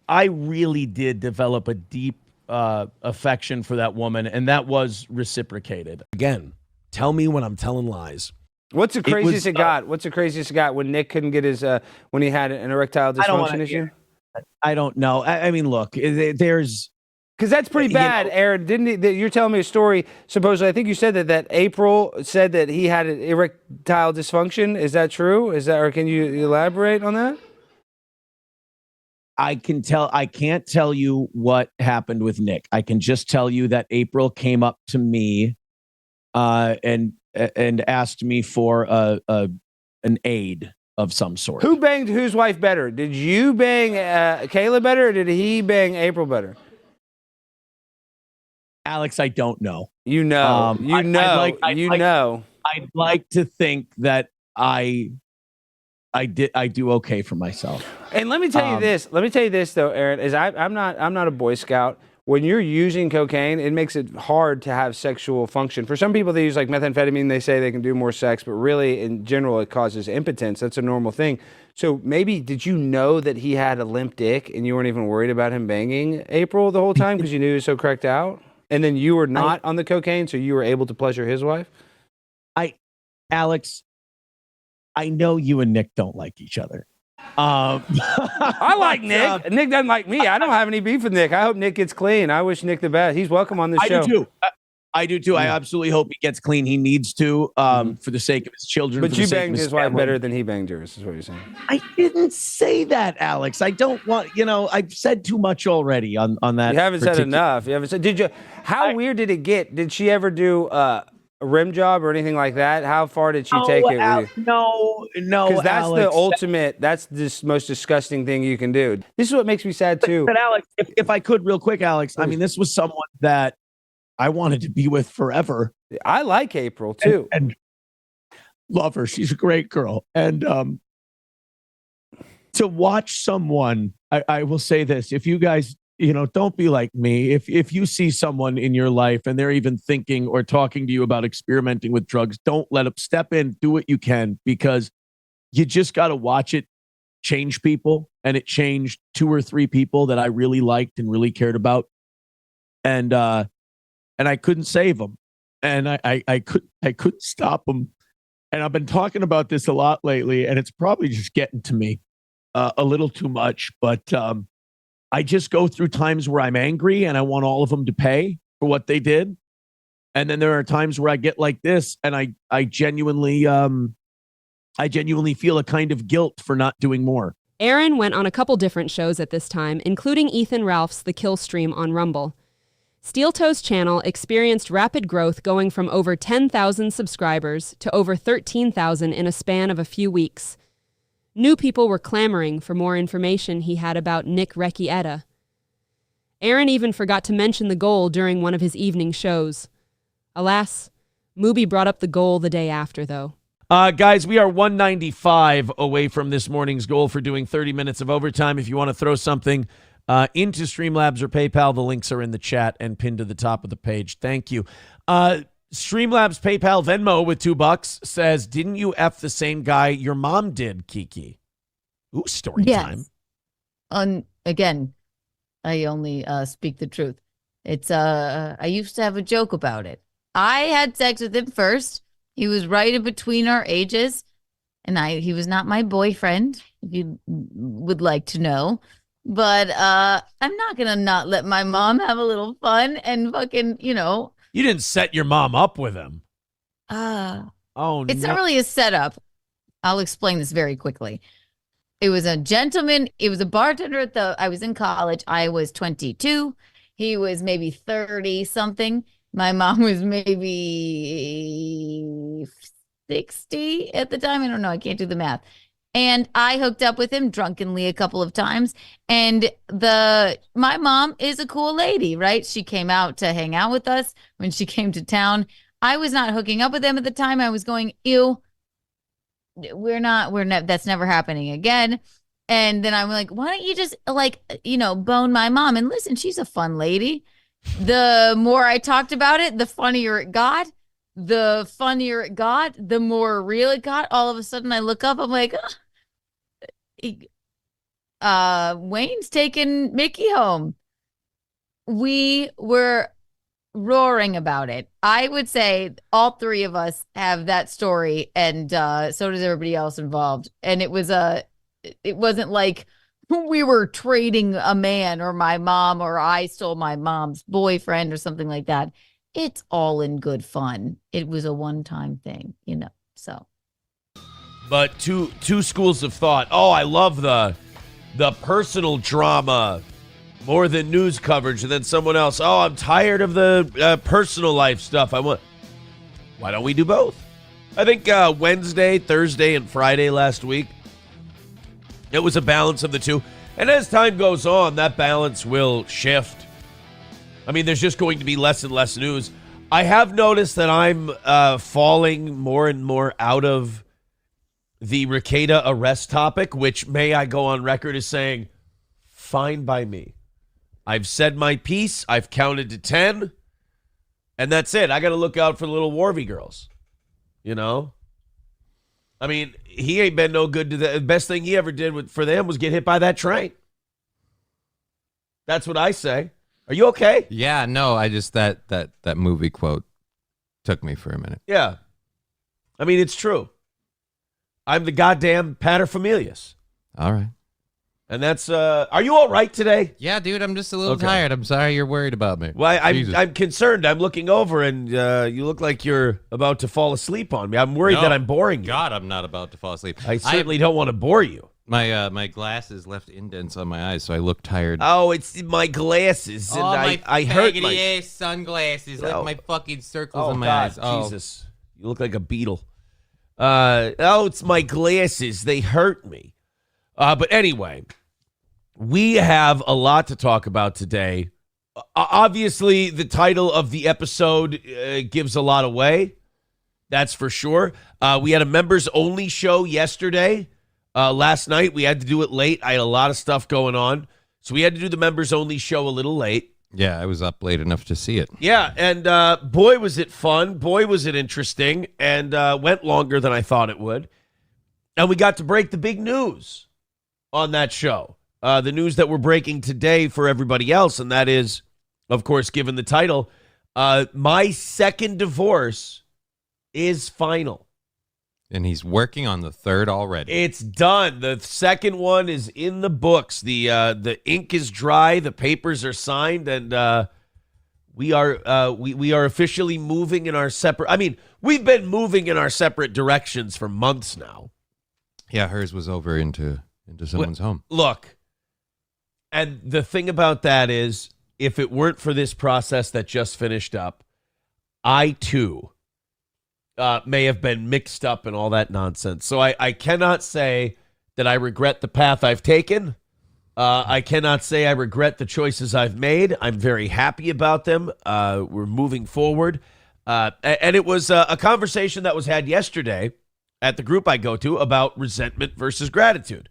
B: I really did develop a deep affection for that woman, and that was reciprocated. Again, tell me when I'm telling lies.
O: What's the craziest it got? What's the craziest it got when Nick couldn't get his when he had an erectile dysfunction issue?
B: I don't know. I mean, look, there's
O: because that's pretty bad, Aaron. Didn't he, you're telling me a story? Supposedly, I think you said that April said that he had an erectile dysfunction. Is that true? Is that, or can you elaborate on that?
B: I can't tell you what happened with Nick. I can just tell you that April came up to me and asked me for an aid of some sort.
O: Who banged whose wife better? Did you bang Kayla better, or did he bang April better?
B: Alex, I don't know.
O: You know.
B: I'd like to think that I do okay for myself.
O: And let me tell you this. Let me tell you this though, Aaron. Is I'm not a Boy Scout. When you're using cocaine, it makes it hard to have sexual function. For some people, they use like methamphetamine. They say they can do more sex, but really, in general, it causes impotence. That's a normal thing. So maybe, did you know that he had a limp dick, and you weren't even worried about him banging April the whole time because you knew he was so cracked out? And then you were not on the cocaine, so you were able to pleasure his wife?
B: Alex, I know you and Nick don't like each other.
O: I like Nick. Nick doesn't like me. I don't have any beef with Nick. I hope Nick gets clean. I wish Nick the best. He's welcome on this show.
B: I do too. I absolutely hope he gets clean. He needs to, for the sake of his children.
O: But you banged his wife better than he banged yours, is what you're saying.
B: I didn't say that, Alex. I don't want, I've said too much already on that.
O: You haven't said enough. You haven't said, how weird did it get? Did she ever do a rim job or anything like that? How far did she take it?
B: No.
O: Because that's
B: Alex,
O: the ultimate, that's the most disgusting thing you can do. This is what makes me sad too.
B: But Alex, if I could real quick, Alex, I mean, this was someone that I wanted to be with forever.
O: I like April too.
B: And love her. She's a great girl. And to watch someone, I will say this, if you guys, don't be like me. If you see someone in your life and they're even thinking or talking to you about experimenting with drugs, don't let them step in, do what you can, because you just got to watch it change people. And it changed 2 or 3 people that I really liked and really cared about. And I couldn't save them. And I couldn't stop them. And I've been talking about this a lot lately, and it's probably just getting to me a little too much, but I just go through times where I'm angry and I want all of them to pay for what they did. And then there are times where I get like this and I genuinely feel a kind of guilt for not doing more.
D: Aaron went on a couple different shows at this time, including Ethan Ralph's The Kill Stream on Rumble. Steel Toe's channel experienced rapid growth, going from over 10,000 subscribers to over 13,000 in a span of a few weeks. New people were clamoring for more information he had about Nick Rekieta. Aaron even forgot to mention the goal during one of his evening shows. Alas, Mubi brought up the goal the day after, though.
B: Guys, we are 195 away from this morning's goal for doing 30 minutes of overtime. If you want to throw something into Streamlabs or PayPal, the links are in the chat and pinned to the top of the page. Thank you. Streamlabs, PayPal, Venmo with $2 says, didn't you F the same guy your mom did, Kiki? Ooh, story time.
J: Again, I only speak the truth. It's I used to have a joke about it. I had sex with him first. He was right in between our ages, and he was not my boyfriend, if you would like to know. But I'm not gonna not let my mom have a little fun and fucking,
B: You didn't set your mom up with him.
J: It's not really a setup. I'll explain this very quickly. It was a gentleman. It was a bartender I was in college. I was 22. He was maybe 30 something. My mom was maybe 60 at the time. I don't know. I can't do the math. And I hooked up with him drunkenly a couple of times. And my mom is a cool lady, right? She came out to hang out with us when she came to town. I was not hooking up with him at the time. I was going, ew, we're not, that's never happening again. And then I'm like, why don't you just bone my mom? And listen, she's a fun lady. The more I talked about it, the funnier it got. The funnier it got, the more real it got. All of a sudden I look up, I'm like, Wayne's taking Mickey home. We were roaring about it. I would say all three of us have that story, and so does everybody else involved. And it wasn't like we were trading a man or my mom or I stole my mom's boyfriend or something like that. It's all in good fun. It was a one-time thing, so.
B: But two schools of thought. Oh, I love the personal drama more than news coverage. And then someone else, oh, I'm tired of the personal life stuff. Why don't we do both? I think Wednesday, Thursday, and Friday last week, it was a balance of the two. And as time goes on, that balance will shift. I mean, there's just going to be less and less news. I have noticed that I'm falling more and more out of the Rekieta arrest topic, which may I go on record as saying, fine by me. I've said my piece. I've counted to 10. And that's it. I got to look out for the little Warvey girls. I mean, he ain't been no good to them. The best thing he ever did for them was get hit by that train. That's what I say. Are you okay?
H: Yeah, no, I just that movie quote took me for a minute.
B: Yeah. I mean, it's true. I'm the goddamn paterfamilias.
H: All right.
B: And that's are you all right today?
H: Yeah, dude, I'm just a little tired. I'm sorry you're worried about me.
B: Well, I'm concerned. I'm looking over and you look like you're about to fall asleep on me. I'm worried that I'm boring you.
H: God, I'm not about to fall asleep.
B: I certainly don't want to bore you.
H: My glasses left indents on my eyes, so I look tired.
B: Oh, it's my glasses. And I hurt my
H: ass sunglasses. Left my fucking circles
B: oh,
H: in my
B: God,
H: eyes. Oh,
B: Jesus. You look like a beetle. It's my glasses. They hurt me. But anyway, we have a lot to talk about today. Obviously, the title of the episode gives a lot away. That's for sure. We had a members-only show yesterday. Last night, we had to do it late. I had a lot of stuff going on. So we had to do the members-only show a little late.
H: Yeah, I was up late enough to see it.
B: Yeah, and boy, was it fun. Boy, was it interesting. And went longer than I thought it would. And we got to break the big news on that show. The news that we're breaking today for everybody else, and that is, of course, given the title, my second divorce is final.
H: And he's working on the third already.
B: It's done. The second one is in the books. The ink is dry. The papers are signed, and we are officially moving in our separate. I mean, we've been moving in our separate directions for months now.
H: Yeah, hers was over into someone's home.
B: Look, and the thing about that is, if it weren't for this process that just finished up, I too may have been mixed up and all that nonsense. So I cannot say that I regret the path I've taken. I cannot say I regret the choices I've made. I'm very happy about them. We're moving forward. And it was a conversation that was had yesterday at the group I go to about resentment versus gratitude.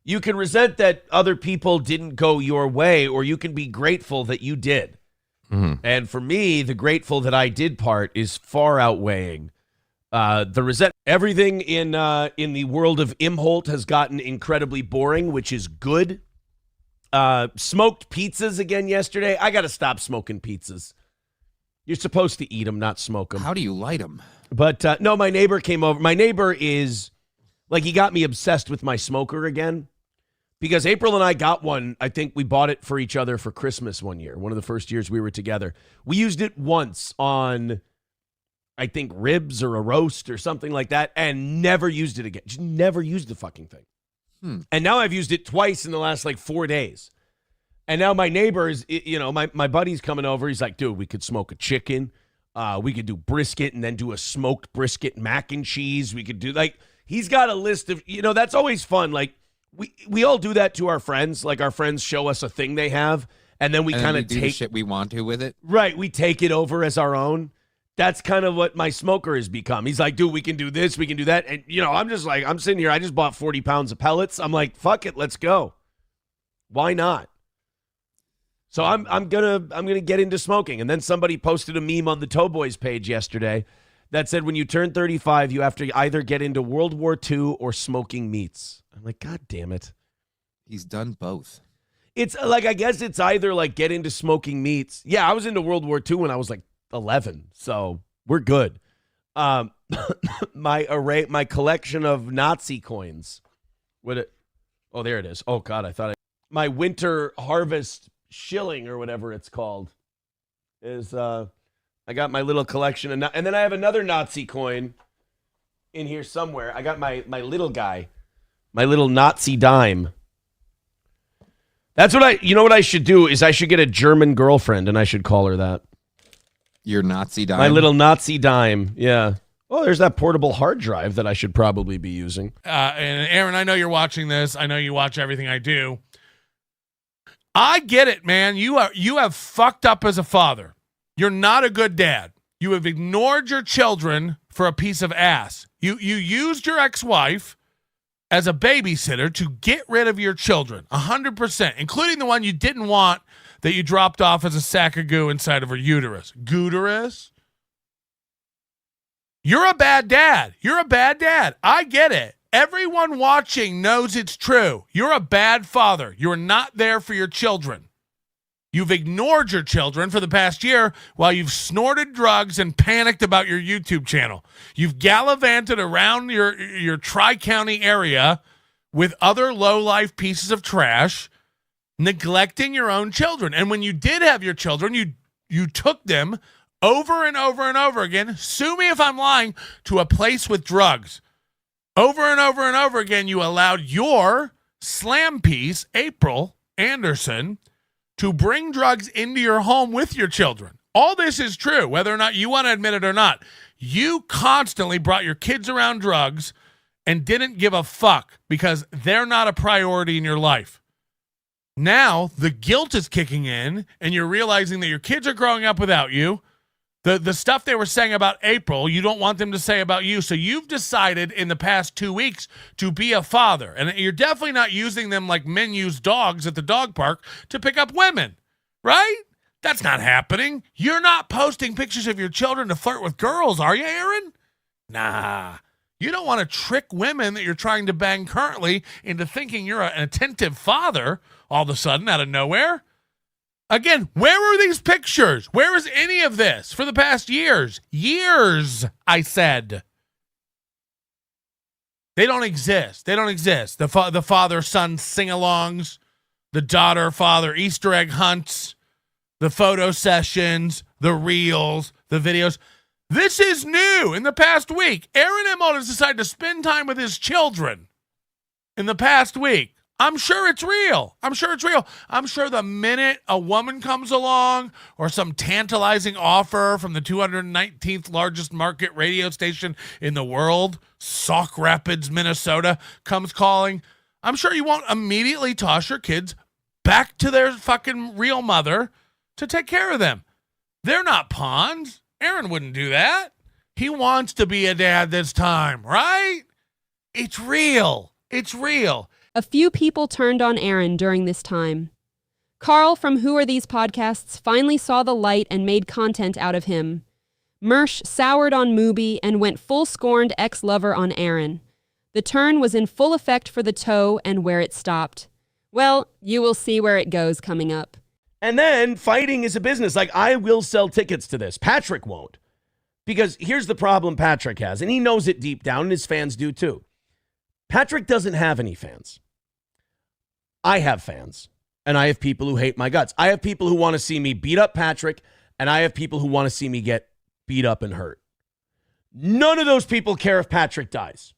B: You can resent that other people didn't go your way, or you can be grateful that you did.
H: Mm-hmm.
B: And for me, the grateful that I did part is far outweighing the resentment. Everything in the world of Imholt has gotten incredibly boring, which is good. Smoked pizzas again yesterday. I got to stop smoking pizzas. You're supposed to eat them, not smoke them.
M: How do you light them?
B: But no, my neighbor came over. My neighbor is like, he got me obsessed with my smoker again, because April and I got one. I think we bought it for each other for Christmas one year. One of the first years we were together. We used it once on, I think, ribs or a roast or something like that, and never used it again. Just never used the fucking thing. And now I've used it twice in the last 4 days. And now my neighbors, my buddy's coming over. He's like, dude, we could smoke a chicken. We could do brisket and then do a smoked brisket mac and cheese. We could do he's got a list of, that's always fun. We all do that to our friends. Our friends show us a thing they have, and then we kind of
M: take the shit we want to with it.
B: Right. We take it over as our own. That's kind of what my smoker has become. He's like, dude, we can do this, we can do that. And, I'm just like, I'm sitting here. I just bought 40 pounds of pellets. I'm like, fuck it, let's go. Why not? So I'm gonna get into smoking. And then somebody posted a meme on the Towboys page yesterday that said, when you turn 35, you have to either get into World War II or smoking meats. I'm like, God damn it.
H: He's done both.
B: It's like, I guess it's either like get into smoking meats. Yeah, I was into World War II when I was like 11, so we're good. My collection of Nazi coins. Oh, there it is. Oh God, my winter harvest shilling or whatever it's called is. I got my little collection, and then I have another Nazi coin in here somewhere. I got my little guy, my little Nazi dime. That's what what I should do is I should get a German girlfriend and I should call her that.
H: Your Nazi dime?
B: My little Nazi dime, yeah. Oh, there's that portable hard drive that I should probably be using.
E: And Aaron, I know you're watching this. I know you watch everything I do. I get it, man. You have fucked up as a father. You're not a good dad. You have ignored your children for a piece of ass. You used your ex-wife as a babysitter to get rid of your children, 100%, including the one you didn't want that you dropped off as a sack of goo inside of her uterus. Gooterus? You're a bad dad. You're a bad dad. I get it. Everyone watching knows it's true. You're a bad father. You're not there for your children. You've ignored your children for the past year while you've snorted drugs and panicked about your YouTube channel. You've gallivanted around your Tri-County area with other low-life pieces of trash, neglecting your own children. And when you did have your children, you took them over and over and over again, sue me if I'm lying, to a place with drugs. Over and over and over again, you allowed your slam piece, April Anderson, to bring drugs into your home with your children. All this is true, whether or not you want to admit it or not. You constantly brought your kids around drugs and didn't give a fuck because they're not a priority in your life. Now, the guilt is kicking in, and you're realizing that your kids are growing up without you. The stuff they were saying about April, you don't want them to say about you. So you've decided in the past 2 weeks to be a father. And you're definitely not using them like men use dogs at the dog park to pick up women, right? That's not happening. You're not posting pictures of your children to flirt with girls, are you, Aaron? Nah. You don't want to trick women that you're trying to bang currently into thinking you're an attentive father all of a sudden out of nowhere. Again, where were these pictures? Where is any of this for the past years? Years, I said. They don't exist. They don't exist. The father-son sing-alongs, the daughter-father Easter egg hunts, the photo sessions, the reels, the videos. This is new in the past week. Aaron Emmott has decided to spend time with his children in the past week. I'm sure it's real. I'm sure it's real. I'm sure the minute a woman comes along or some tantalizing offer from the 219th largest market radio station in the world, Sauk Rapids, Minnesota, comes calling, I'm sure you won't immediately toss your kids back to their fucking real mother to take care of them. They're not pawns. Aaron wouldn't do that. He wants to be a dad this time, right? It's real. It's real.
D: A few people turned on Aaron during this time. Carl from Who Are These Podcasts finally saw the light and made content out of him. Mersh soured on Mubi and went full scorned ex-lover on Aaron. The turn was in full effect for the toe and where it stopped. Well, you will see where it goes coming up.
B: And then fighting is a business. Like, I will sell tickets to this. Patrick won't. Because here's the problem Patrick has, and he knows it deep down, and his fans do too. Patrick doesn't have any fans. I have fans, and I have people who hate my guts. I have people who want to see me beat up Patrick, and I have people who want to see me get beat up and hurt. None of those people care if Patrick dies.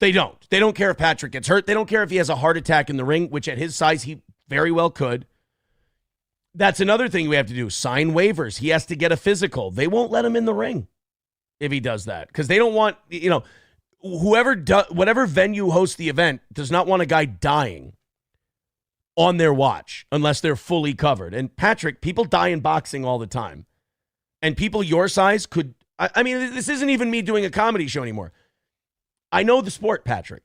B: They don't. They don't care if Patrick gets hurt. They don't care if he has a heart attack in the ring, which at his size he very well could. That's another thing we have to do. Sign waivers. He has to get a physical. They won't let him in the ring if he does that because they don't want, whatever venue hosts the event does not want a guy dying on their watch unless they're fully covered. And Patrick, people die in boxing all the time. And people your size could I mean, this isn't even me doing a comedy show anymore. I know the sport, Patrick.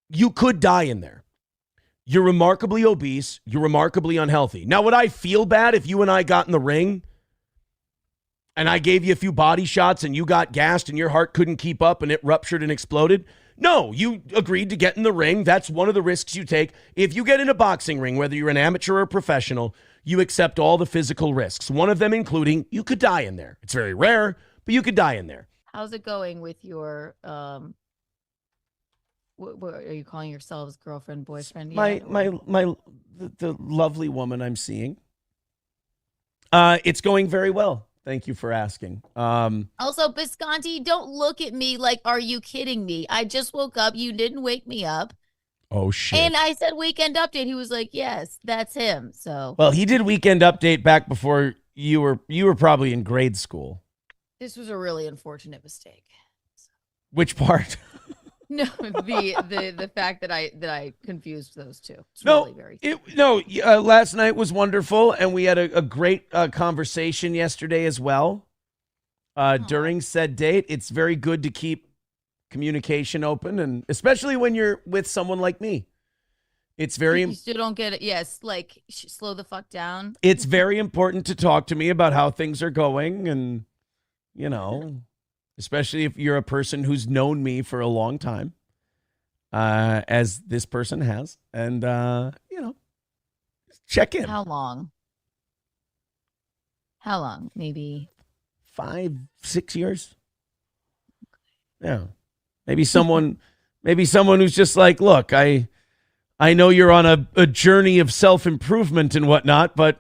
B: You could die in there. You're remarkably obese. You're remarkably unhealthy. Now, would I feel bad if you and I got in the ring and I gave you a few body shots and you got gassed and your heart couldn't keep up and it ruptured and exploded? No, you agreed to get in the ring. That's one of the risks you take. If you get in a boxing ring, whether you're an amateur or a professional, you accept all the physical risks, one of them including you could die in there. It's very rare, but you could die in there.
J: How's it going with your what are you calling yourselves, girlfriend, boyfriend?
B: The lovely woman I'm seeing. It's going very well. Thank you for asking.
J: Also, Bisconti, don't look at me like, are you kidding me? I just woke up. You didn't wake me up.
B: Oh, shit.
J: And I said weekend update. He was like, yes, that's him. So
B: well, he did weekend update back before you were probably in grade school.
J: This was a really unfortunate mistake.
B: Which part?
J: No, the fact that I confused those two. It's really very
B: last night was wonderful, and we had a great conversation yesterday as well. During said date, it's very good to keep communication open, and especially when you're with someone like me. It's very
J: you still don't get it. Yes, like slow the fuck down.
B: It's very important to talk to me about how things are going, and especially if you're a person who's known me for a long time, as this person has, and check in.
J: How long? Maybe
B: 5-6 years. Yeah, maybe someone who's just like, look, I know you're on a journey of self-improvement and whatnot, but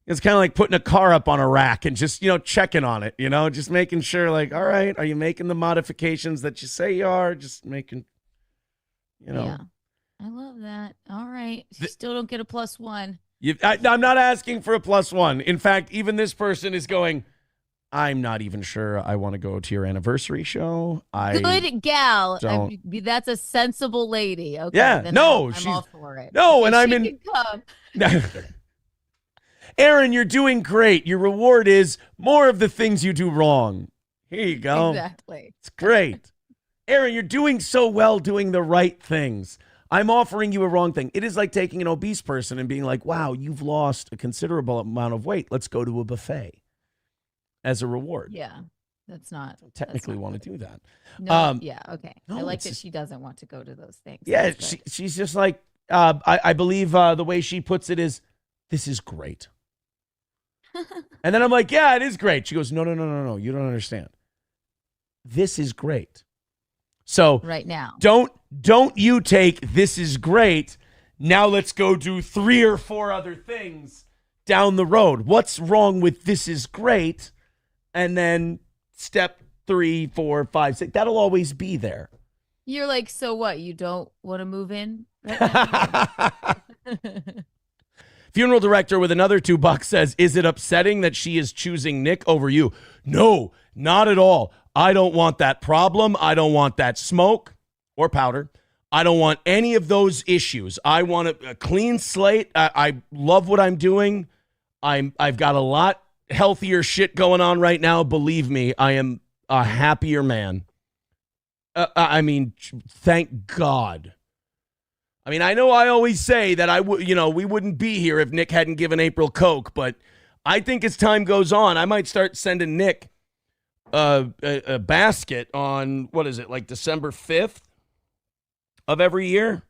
B: it's kind of like putting a car up on a rack and just, checking on it, just making sure, like, all right, are you making the modifications that you say you are? Just making,
J: Yeah, I love that. All right. You still don't get a +1.
B: I'm not asking for a +1. In fact, even this person is going, I'm not even sure I want to go to your anniversary show.
J: Good gal. That's a sensible lady. Okay.
B: Yeah.
J: Then
B: No,
J: I'm all for it.
B: No,
J: If
B: and I'm
J: she
B: in.
J: can come.
B: Aaron, you're doing great. Your reward is more of the things you do wrong. Here you go.
J: Exactly.
B: It's great. Aaron, you're doing so well doing the right things. I'm offering you a wrong thing. It is like taking an obese person and being like, wow, you've lost a considerable amount of weight. Let's go to a buffet as a reward.
J: Yeah. That's not.
B: Technically want to do that.
J: No, yeah. Okay.
B: no,
J: I like
B: it's
J: that
B: just-
J: she doesn't want to go to those things.
B: Yeah,
J: That's good.
B: she's just like, I believe the way she puts it is, this is great. And then I'm like, yeah, it is great. She goes, no, you don't understand. This is great. So
J: right now,
B: don't you take this is great. Now let's go do 3 or 4 other things down the road. What's wrong with this is great? And then step 3, 4, 5, 6. That'll always be there.
J: You're like, so what? You don't want to move in? Right now?
B: Funeral director with another $2 says, is it upsetting that she is choosing Nick over you? No, not at all. I don't want that problem. I don't want that smoke or powder. I don't want any of those issues. I want a clean slate. I love what I'm doing. I've got a lot healthier shit going on right now. Believe me, I am a happier man. I mean, thank God. I mean, I know I always say that we wouldn't be here if Nick hadn't given April Coke, but I think as time goes on, I might start sending Nick a basket on, what is it, like December 5th of every year?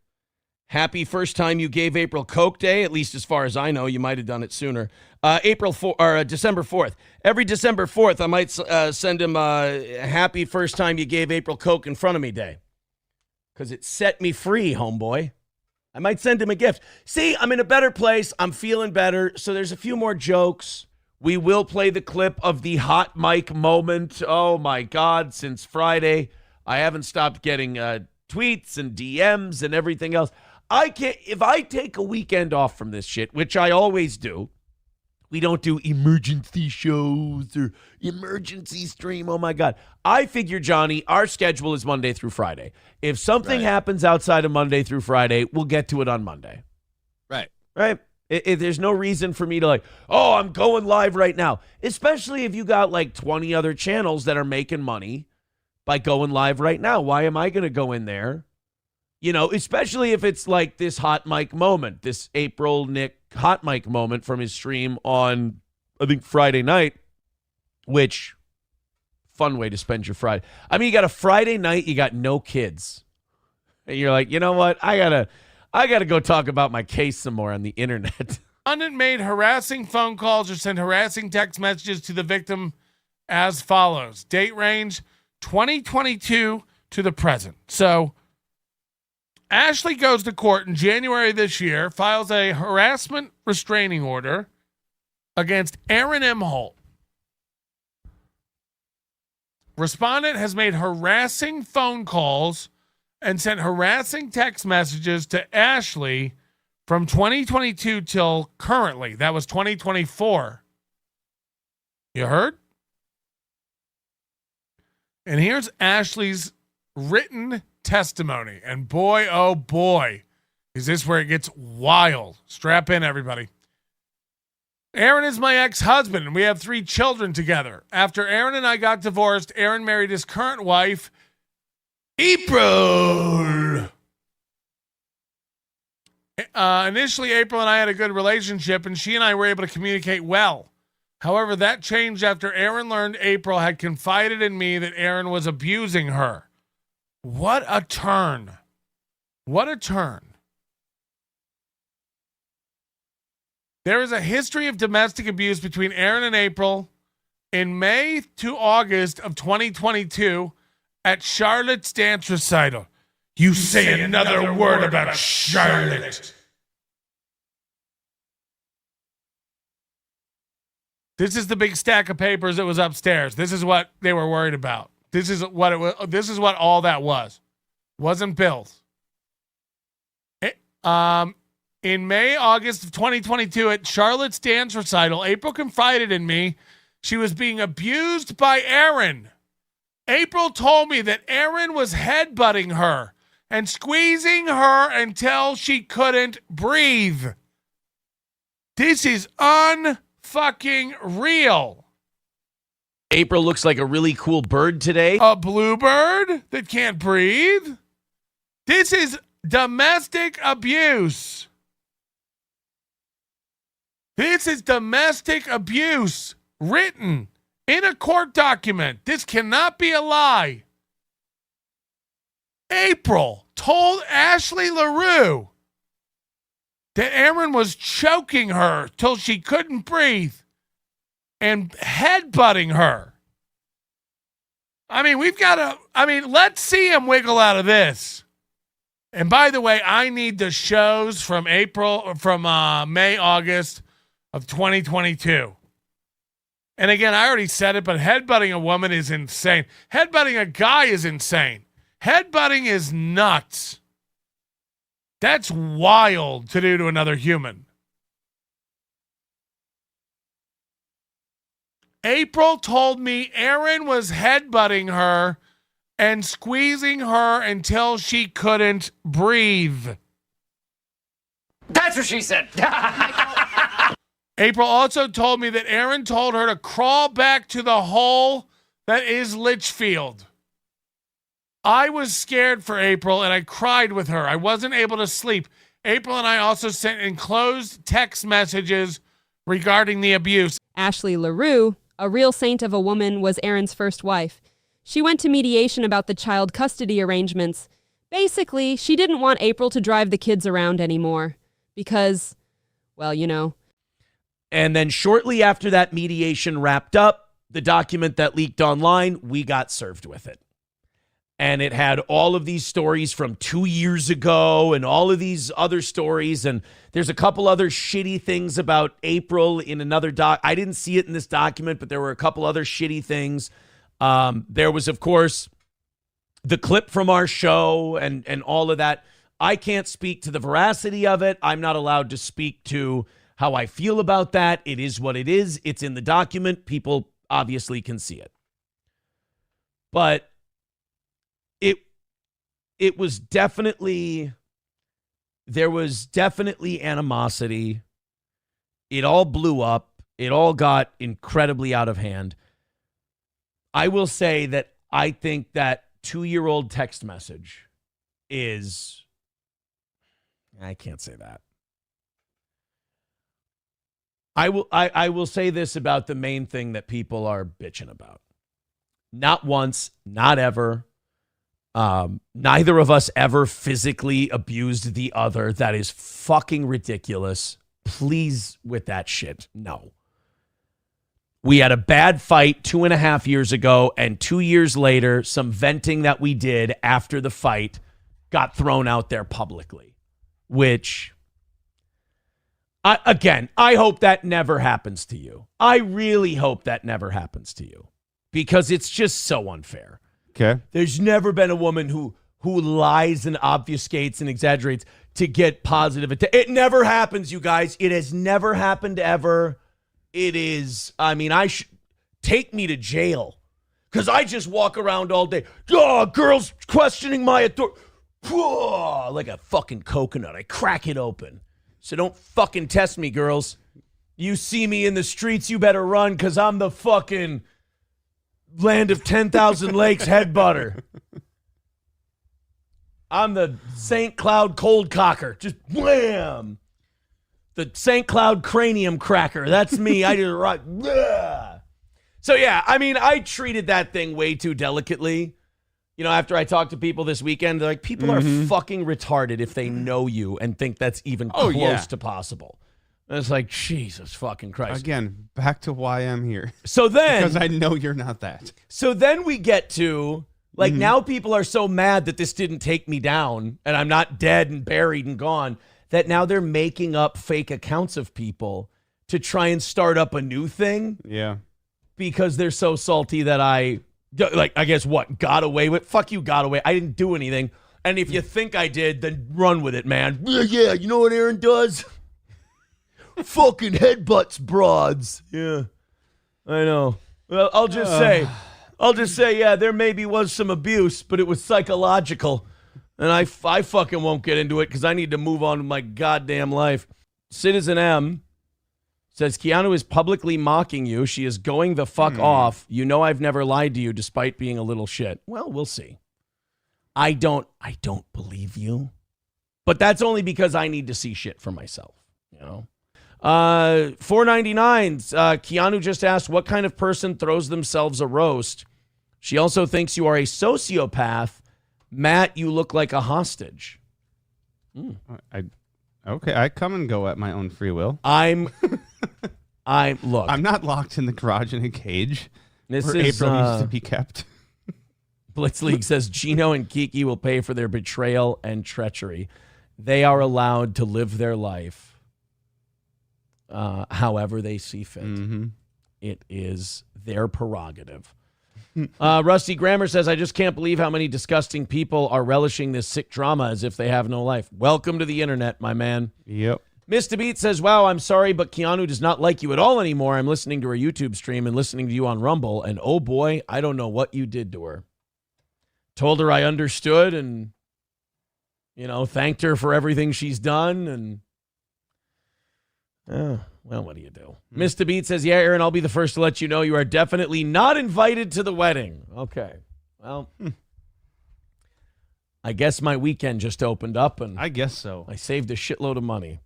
B: Happy first time you gave April Coke Day, at least as far as I know. You might have done it sooner. December 4th. Every December 4th, I might send him a happy first time you gave April Coke in front of me day. Because it set me free, homeboy. I might send him a gift. See, I'm in a better place. I'm feeling better. So there's a few more jokes. We will play the clip of the hot mic moment. Oh, my God. Since Friday, I haven't stopped getting tweets and DMs and everything else. If I take a weekend off from this shit, which I always do, we don't do emergency shows or emergency stream. Oh, my God. I figure, Johnny, our schedule is Monday through Friday. If something happens outside of Monday through Friday, we'll get to it on Monday.
H: Right.
B: Right? There's no reason for me to like, oh, I'm going live right now. Especially if you got like 20 other channels that are making money by going live right now. Why am I going to go in there? You know, especially if it's like this hot mic moment, this April Nick hot mic moment from his stream on, I think, Friday night, which fun way to spend your Friday. I mean, you got a Friday night, you got no kids. And you're like, you know what? I gotta go talk about my case some more on the internet.
E: Respondent made harassing phone calls or sent harassing text messages to the victim as follows. Date range 2022 to the present. So Ashley goes to court in January this year, files a harassment restraining order against Aaron M. Holt. Respondent has made harassing phone calls and sent harassing text messages to Ashley from 2022 till currently. That was 2024. You heard? And here's Ashley's written testimony. And boy, oh boy, is this where it gets wild. Strap in, everybody. Aaron is my ex-husband, and we have 3 children together. After Aaron and I got divorced, Aaron married his current wife, April. Initially, April and I had a good relationship, and she and I were able to communicate well. However, that changed after Aaron learned April had confided in me that Aaron was abusing her. What a turn. What a turn. There is a history of domestic abuse between Aaron and April in May to August of 2022 at Charlotte's dance recital. You say another word about Charlotte. This is the big stack of papers that was upstairs. This is what they were worried about. This is what it was. This is what all that was. Wasn't bills. In May, August of 2022 at Charlotte's dance recital, April confided in me she was being abused by Aaron. April told me that Aaron was headbutting her and squeezing her until she couldn't breathe. This is unfucking real.
B: April looks like a really cool bird today.
E: A bluebird that can't breathe? This is domestic abuse. This is domestic abuse written in a court document. This cannot be a lie. April told Ashley LaRue that Aaron was choking her till she couldn't breathe and headbutting her. I mean, let's see him wiggle out of this. And by the way, I need the shows from May, August of 2022. And again, I already said it, but headbutting a woman is insane. Headbutting a guy is insane. Headbutting is nuts. That's wild to do to another human. April told me Aaron was headbutting her and squeezing her until she couldn't breathe.
P: That's what she said.
E: April also told me that Aaron told her to crawl back to the hole that is Litchfield. I was scared for April and I cried with her. I wasn't able to sleep. April and I also sent enclosed text messages regarding the abuse.
D: Ashley LaRue, a real saint of a woman, was Aaron's first wife. She went to mediation about the child custody arrangements. Basically, she didn't want April to drive the kids around anymore because, well, you know.
B: And then shortly after that mediation wrapped up, the document that leaked online, we got served with it. And it had all of these stories from 2 years ago and all of these other stories. And there's a couple other shitty things about April in another doc. I didn't see it in this document, but there were a couple other shitty things. There was, of course, the clip from our show and all of that. I can't speak to the veracity of it. I'm not allowed to speak to how I feel about that. It is what it is. It's in the document. People obviously can see it. But it was definitely, there was definitely animosity it all blew up. It all got incredibly out of hand. I will say that I think that 2-year-old text message is, I can't say that. I will say this about the main thing that people are bitching about. Not once, not ever. Neither of us ever physically abused the other. That is fucking ridiculous. Please, with that shit, no. We had a bad fight 2.5 years ago, and 2 years later, some venting that we did after the fight got thrown out there publicly, which, I hope that never happens to you. I really hope that never happens to you because it's just so unfair.
I: Okay.
B: There's never been a woman who lies and obfuscates and exaggerates to get positive attention. It never happens, you guys. It has never happened ever. It is, take me to jail because I just walk around all day. Oh, girls questioning my authority. Like a fucking coconut. I crack it open. So don't fucking test me, girls. You see me in the streets, you better run because I'm the fucking land of 10,000 lakes head butter. I'm the St. Cloud cold cocker. Just wham. The St. Cloud cranium cracker. That's me. I just right. So yeah, I treated that thing way too delicately. After I talked to people this weekend, they're like, people are fucking retarded if they know you and think that's even close to possible. And it's like, Jesus fucking Christ.
I: Again, back to why I'm here.
B: So then,
I: because I know you're not that.
B: So then we get to now people are so mad that this didn't take me down and I'm not dead and buried and gone that now they're making up fake accounts of people to try and start up a new thing.
I: Yeah.
B: Because they're so salty that I guess what? Got away with? Fuck you, got away. I didn't do anything. And if you think I did, then run with it, man. Yeah, you know what Aaron does? Fucking headbutts broads. Yeah, I know. Well, I'll just say, yeah, there maybe was some abuse, but it was psychological. And I fucking won't get into it because I need to move on with my goddamn life. Citizen M says, Keanu is publicly mocking you. She is going the fuck off. You know I've never lied to you despite being a little shit. Well, we'll see. I don't believe you. But that's only because I need to see shit for myself, $4.99. Keanu just asked, what kind of person throws themselves a roast? She also thinks you are a sociopath. Matt, you look like a hostage.
I: Okay, I come and go at my own free will.
B: I'm
I: not locked in the garage in a cage.
B: This
I: where
B: is
I: April needs to be kept.
B: Blitz League says Gino and Kiki will pay for their betrayal and treachery. They are allowed to live their life however they see fit. It is their prerogative. Rusty Grammer says, I just can't believe how many disgusting people are relishing this sick drama as if they have no life. Welcome to the internet, my man.
I: Yep.
B: Mr. Beat says, wow, I'm sorry, but Keanu does not like you at all anymore. I'm listening to her YouTube stream and listening to you on Rumble, and oh boy, I don't know what you did to her. Told her I understood and, thanked her for everything she's done, and well, what do you do? Mr. Beat says, yeah, Aaron, I'll be the first to let you know you are definitely not invited to the wedding. Okay. Well, I guess my weekend just opened up, and
I: I guess so.
B: I saved a shitload of money.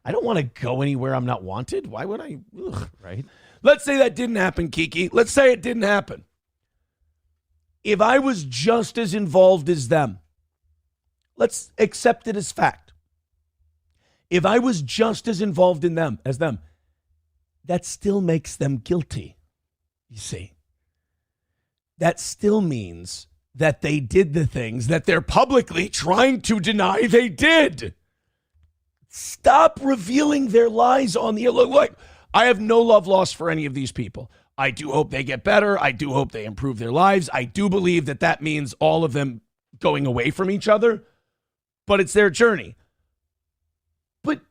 B: I don't want to go anywhere I'm not wanted. Why would I? Ugh.
I: Right.
B: Let's say that didn't happen, Kiki. Let's say it didn't happen. If I was just as involved as them, let's accept it as fact. If I was just as involved in them as them, that still makes them guilty. You see, that still means that they did the things that they're publicly trying to deny they did. Stop revealing their lies on the look. I have no love lost for any of these people. I do hope they get better. I do hope they improve their lives. I do believe that that means all of them going away from each other, but it's their journey. But,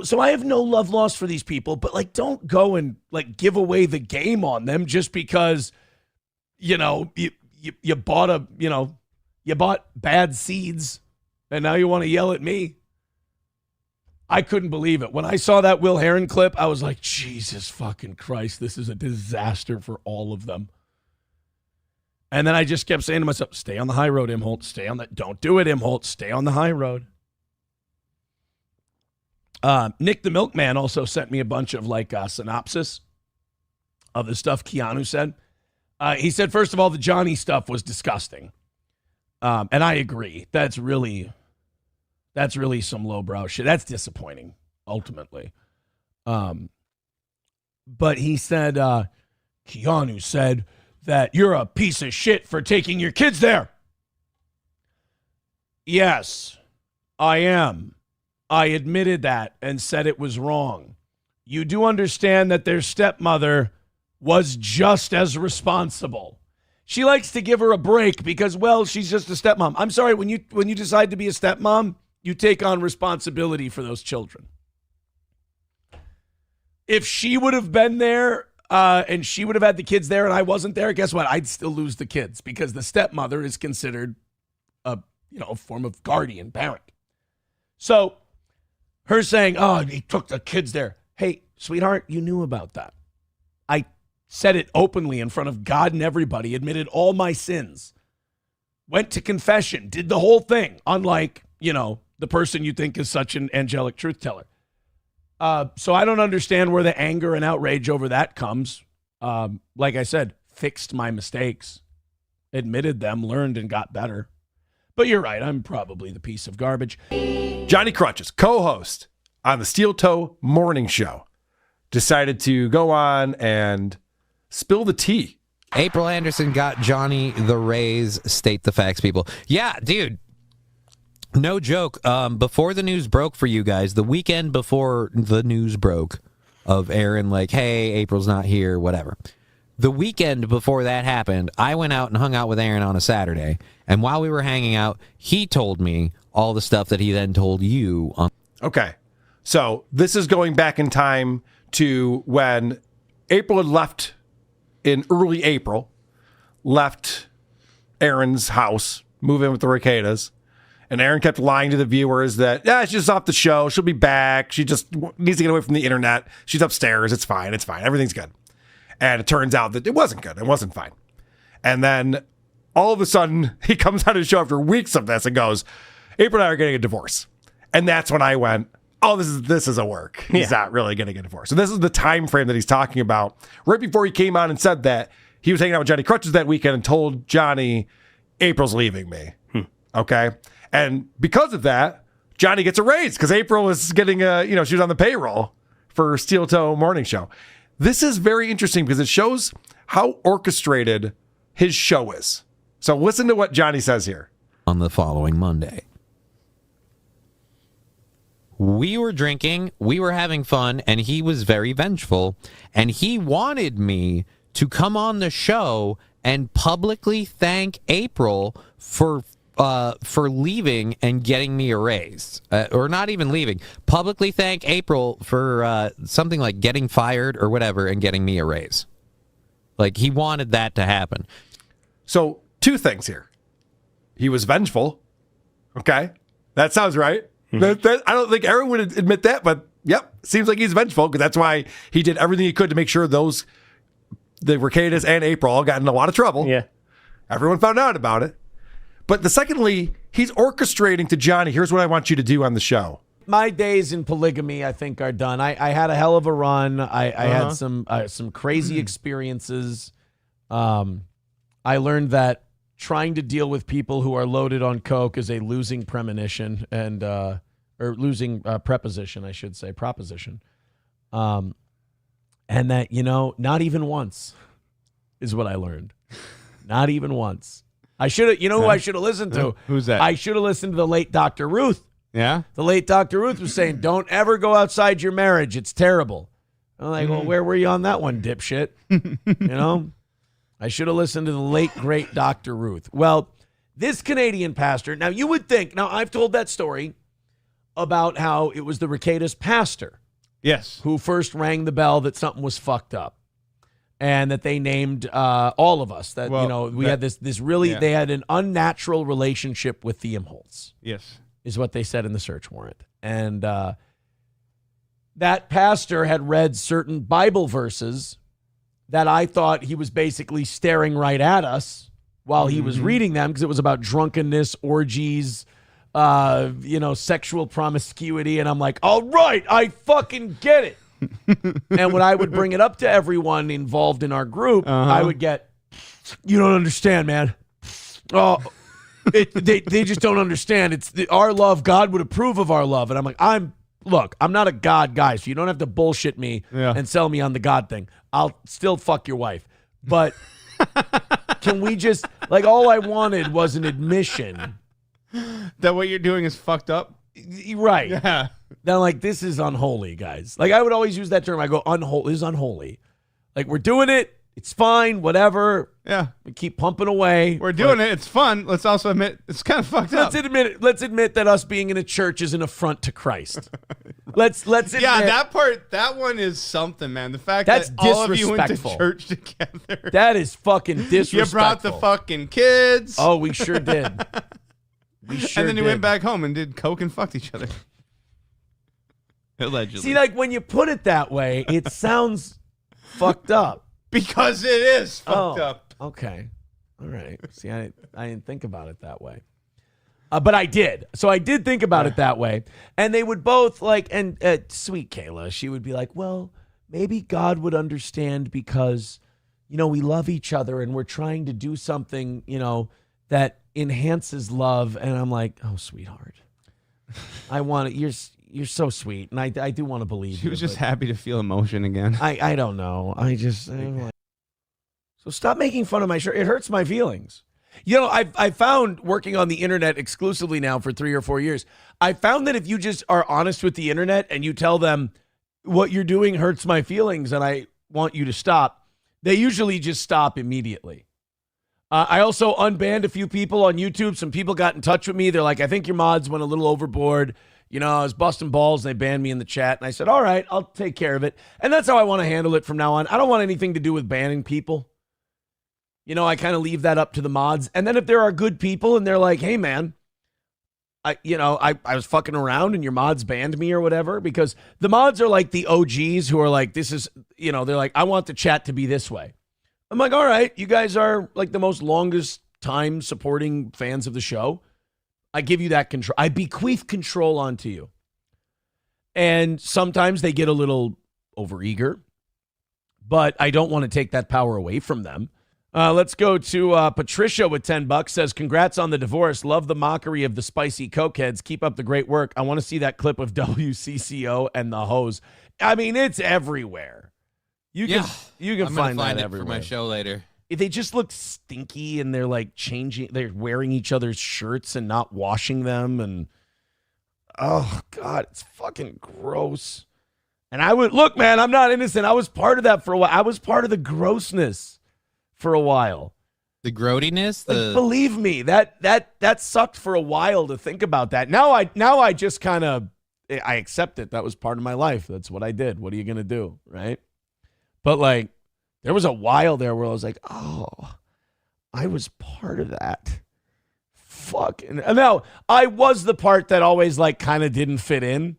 B: so I have no love lost for these people, but don't go and give away the game on them just because, you bought you bought bad seeds and now you want to yell at me. I couldn't believe it. When I saw that Will Heron clip, I was like, Jesus fucking Christ, this is a disaster for all of them. And then I just kept saying to myself, stay on the high road, Imholt. Stay on that. Don't do it, Imholt. Stay on the high road. Nick the Milkman also sent me a bunch of synopsis of the stuff Keanu said. He said, first of all, the Johnny stuff was disgusting. And I agree. That's really some lowbrow shit. That's disappointing, ultimately. But he said, Keanu said that you're a piece of shit for taking your kids there. Yes, I am. I admitted that and said it was wrong. You do understand that their stepmother was just as responsible. She likes to give her a break because, well, she's just a stepmom. I'm sorry, when you decide to be a stepmom, you take on responsibility for those children. If she would have been there and she would have had the kids there and I wasn't there, guess what? I'd still lose the kids because the stepmother is considered a form of guardian parent. So her saying, oh, he took the kids there. Hey, sweetheart, you knew about that. I said it openly in front of God and everybody, admitted all my sins, went to confession, did the whole thing, unlike, the person you think is such an angelic truth teller. So I don't understand where the anger and outrage over that comes. Like I said, fixed my mistakes, admitted them, learned, and got better. But you're right, I'm probably the piece of garbage.
Q: Johnny Crutches, co-host on the Steel Toe Morning Show, decided to go on and spill the tea.
H: April Anderson got Johnny the raise. State the facts, people. Yeah, dude. No joke. Before the news broke for you guys, the weekend before the news broke of Aaron, hey, April's not here, whatever. The weekend before that happened, I went out and hung out with Aaron on a Saturday. And while we were hanging out, he told me all the stuff that he then told you.
Q: Okay. So this is going back in time to when April had left in early April, left Aaron's house, moved in with the Ricadas. And Aaron kept lying to the viewers that, she's just off the show. She'll be back. She just needs to get away from the internet. She's upstairs. It's fine. It's fine. Everything's good. And it turns out that it wasn't good. It wasn't fine. And then all of a sudden, he comes on his show after weeks of this and goes, April and I are getting a divorce. And that's when I went, oh, this is a work. He's not really getting a divorce. And this is the time frame that he's talking about. Right before he came on and said that, he was hanging out with Johnny Crutches that weekend and told Johnny, April's leaving me. Okay? And because of that, Johnny gets a raise because April was getting she was on the payroll for Steel Toe Morning Show. This is very interesting because it shows how orchestrated his show is. So listen to what Johnny says here.
H: On the following Monday, we were drinking, we were having fun, and he was very vengeful. And he wanted me to come on the show and publicly thank April for leaving and getting me a raise, or not even leaving, publicly thank April for something like getting fired or whatever and getting me a raise. He wanted that to happen.
Q: So 2 things here. He was vengeful. Okay. That sounds right. I don't think Aaron would admit that, but yep, seems like he's vengeful because that's why he did everything he could to make sure the Ricadas and April all got in a lot of trouble.
O: Yeah.
Q: Everyone found out about it. But secondly, he's orchestrating to Johnny, here's what I want you to do on the show.
B: My days in polygamy, I think, are done. I had a hell of a run. I had some crazy experiences. I learned that trying to deal with people who are loaded on coke is a losing premonition or losing preposition, I should say, proposition. And that, not even once is what I learned. Not even once. I should have, who I should have listened to?
H: Who's that?
B: I should have listened to the late Dr. Ruth.
H: Yeah?
B: The late Dr. Ruth was saying, don't ever go outside your marriage. It's terrible. I'm like, well, where were you on that one, dipshit? I should have listened to the late, great Dr. Ruth. Well, this Canadian pastor, now you would think, I've told that story about how it was the Ricadas pastor.
H: Yes.
B: Who first rang the bell that something was fucked up. And that they named all of us. That, had this really, they had an unnatural relationship with the Imholtz.
H: Yes.
B: Is what they said in the search warrant. And that pastor had read certain Bible verses that I thought he was basically staring right at us while he was reading them, because it was about drunkenness, orgies, sexual promiscuity. And I'm like, all right, I fucking get it. And when I would bring it up to everyone involved in our group, I would get, you don't understand, man. Oh, they just don't understand. It's our love. God would approve of our love. And I'm like, I'm not a God guy, so you don't have to bullshit me and sell me on the God thing. I'll still fuck your wife. But can we just, all I wanted was an admission
I: that what you're doing is fucked up?
B: Right.
I: Yeah.
B: Then I'm like, this is unholy, guys. I would always use that term. I go, unholy. This is unholy. We're doing it. It's fine. Whatever.
I: Yeah.
B: We keep pumping away.
I: We're doing it. It's fun. Let's also admit it's kind of fucked up.
B: Let's admit that us being in a church is an affront to Christ. Let's admit.
I: Yeah, that one is something, man. The fact
B: that's
I: that all of you went to
B: disrespectful.
I: church together.
B: That is fucking disrespectful.
I: You brought the fucking kids.
B: Oh, we sure did.
I: And then you went back home and did coke and fucked each other. Allegedly.
B: See, when you put it that way, it sounds fucked up.
I: Because it is fucked up.
B: Okay. All right. See, I didn't think about it that way. But I did. So I did think about it that way. And they would both and sweet Kayla, she would be like, well, maybe God would understand because, we love each other and we're trying to do something, that enhances love. And I'm like, oh, sweetheart, I want it. You're so sweet, and I do want to believe
I: She was just happy to feel emotion again.
B: I don't know. I'm like, so stop making fun of my shirt. It hurts my feelings. I found, working on the internet exclusively now for 3 or 4 years, I found that if you just are honest with the internet and you tell them what you're doing hurts my feelings and I want you to stop, they usually just stop immediately. I also unbanned a few people on YouTube. Some people got in touch with me. They're like, I think your mods went a little overboard. I was busting balls and they banned me in the chat. And I said, all right, I'll take care of it. And that's how I want to handle it from now on. I don't want anything to do with banning people. I kind of leave that up to the mods. And then if there are good people and they're like, hey, man, I was fucking around and your mods banned me or whatever, because the mods are like the OGs who are like, this is, they're like, I want the chat to be this way. I'm like, all right, you guys are like the most longest time supporting fans of the show. I give you that control. I bequeath control onto you. And sometimes they get a little overeager, but I don't want to take that power away from them. Let's go to Patricia with $10. Says, congrats on the divorce. Love the mockery of the spicy cokeheads. Keep up the great work. I want to see that clip of WCCO and the hose. I mean, it's everywhere. You can find that everywhere.
H: For my show later.
B: They just look stinky and they're they're wearing each other's shirts and not washing them. And oh God, it's fucking gross. And look, man, I'm not innocent. I was part of that for a while. I was part of the grossness for a while.
H: The grody-ness?
B: Believe me, that sucked for a while to think about that. Now I just kind of, I accept it. That was part of my life. That's what I did. What are you going to do? Right. But there was a while there where I was like, oh, I was part of that. Fucking. Now, I was the part that always kind of didn't fit in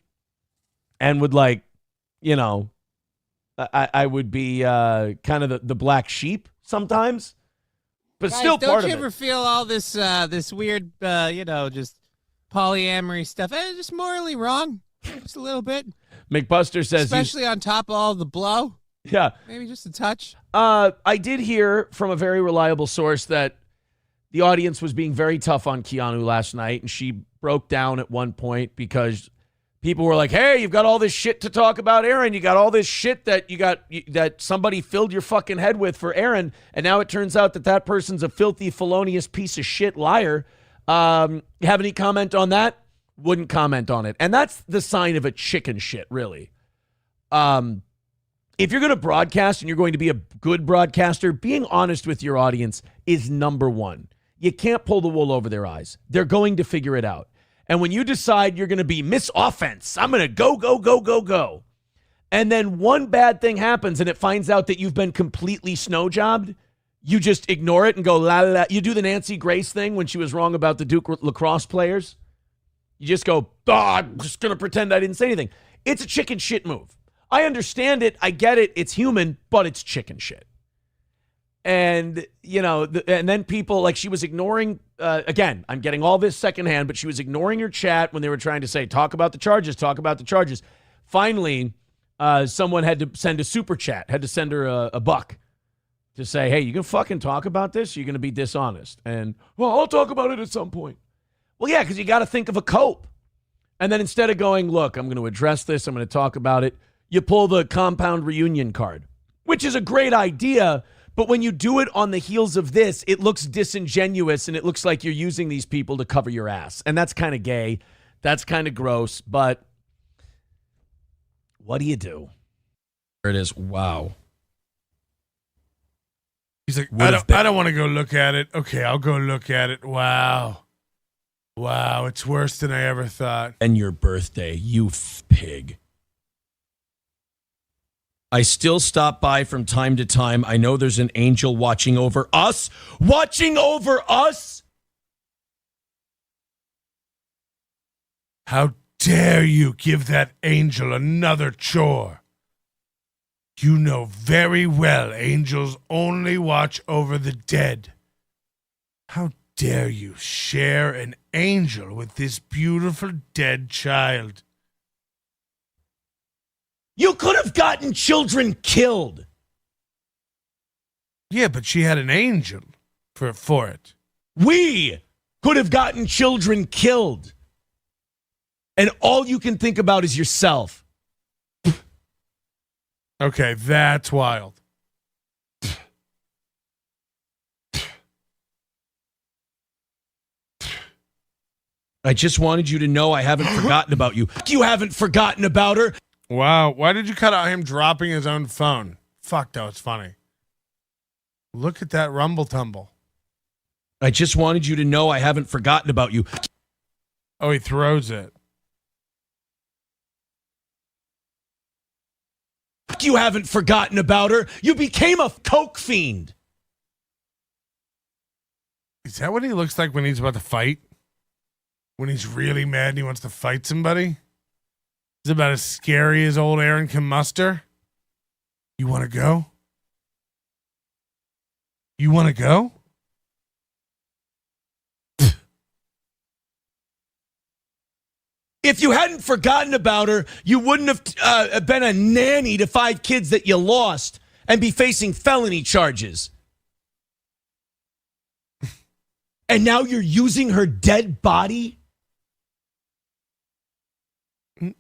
B: and would I would be kind of the black sheep sometimes, but
H: guys,
B: still part of it.
H: Don't you ever feel all this this weird, just polyamory stuff? Just morally wrong, just a little bit.
B: McBuster says,
H: especially on top of all the blow.
B: Yeah.
H: Maybe just a touch.
B: I did hear from a very reliable source that the audience was being very tough on Keanu last night, and she broke down at one point because people were like, hey, you've got all this shit to talk about Aaron. You got all this shit that that somebody filled your fucking head with for Aaron, and now it turns out that person's a filthy, felonious piece of shit liar. Have any comment on that? Wouldn't comment on it. And that's the sign of a chicken shit, really. If you're going to broadcast and you're going to be a good broadcaster, being honest with your audience is number one. You can't pull the wool over their eyes. They're going to figure it out. And when you decide you're going to be Miss Offense, I'm going to go, and then one bad thing happens and it finds out that you've been completely snow jobbed, you just ignore it and go la la la. You do the Nancy Grace thing when she was wrong about the Duke lacrosse players. You just go, I'm just going to pretend I didn't say anything. It's a chicken shit move. I understand it. I get it. It's human, but it's chicken shit. And, you know, and then people, like, she was ignoring, again, I'm getting all this secondhand, but she was ignoring her chat when they were trying to say, talk about the charges, talk about the charges. Finally, someone had to send a super chat, had to send her a buck to say, hey, you can fucking talk about this? You're going to be dishonest. And, well, I'll talk about it at some point. Well, yeah, because you got to think of a cope. And then instead of going, look, I'm going to address this, I'm going to talk about it, you pull the compound reunion card, which is a great idea. But when you do it on the heels of this, it looks disingenuous and it looks like you're using these people to cover your ass. And that's kind of gay. That's kind of gross. But what do you do?
H: There it is. Wow.
E: He's like, I don't want to go look at it. Okay, I'll go look at it. Wow. Wow, it's worse than I ever thought.
B: And your birthday, you pig. I still stop by from time to time. I know there's an angel watching over us. Watching over us?
E: How dare you give that angel another chore? You know very well angels only watch over the dead. How dare you share an angel with this beautiful dead child?
B: You could have gotten children killed.
E: Yeah, but she had an angel for it.
B: We could have gotten children killed. And all you can think about is yourself.
E: Okay, that's wild.
B: I just wanted you to know I haven't forgotten about you. You haven't forgotten about her.
E: Wow, why did you cut out him dropping his own phone? Fuck, that was funny. Look at that rumble tumble.
B: I just wanted you to know I haven't forgotten about you.
E: Oh, he throws it.
B: You haven't forgotten about her. You became a coke fiend.
E: Is that what he looks like when he's about to fight? When he's really mad and he wants to fight somebody? Is it about as scary as old Aaron can muster? You want to go? You want to go?
B: If you hadn't forgotten about her, you wouldn't have been a nanny to 5 kids that you lost and be facing felony charges. And now you're using her dead body?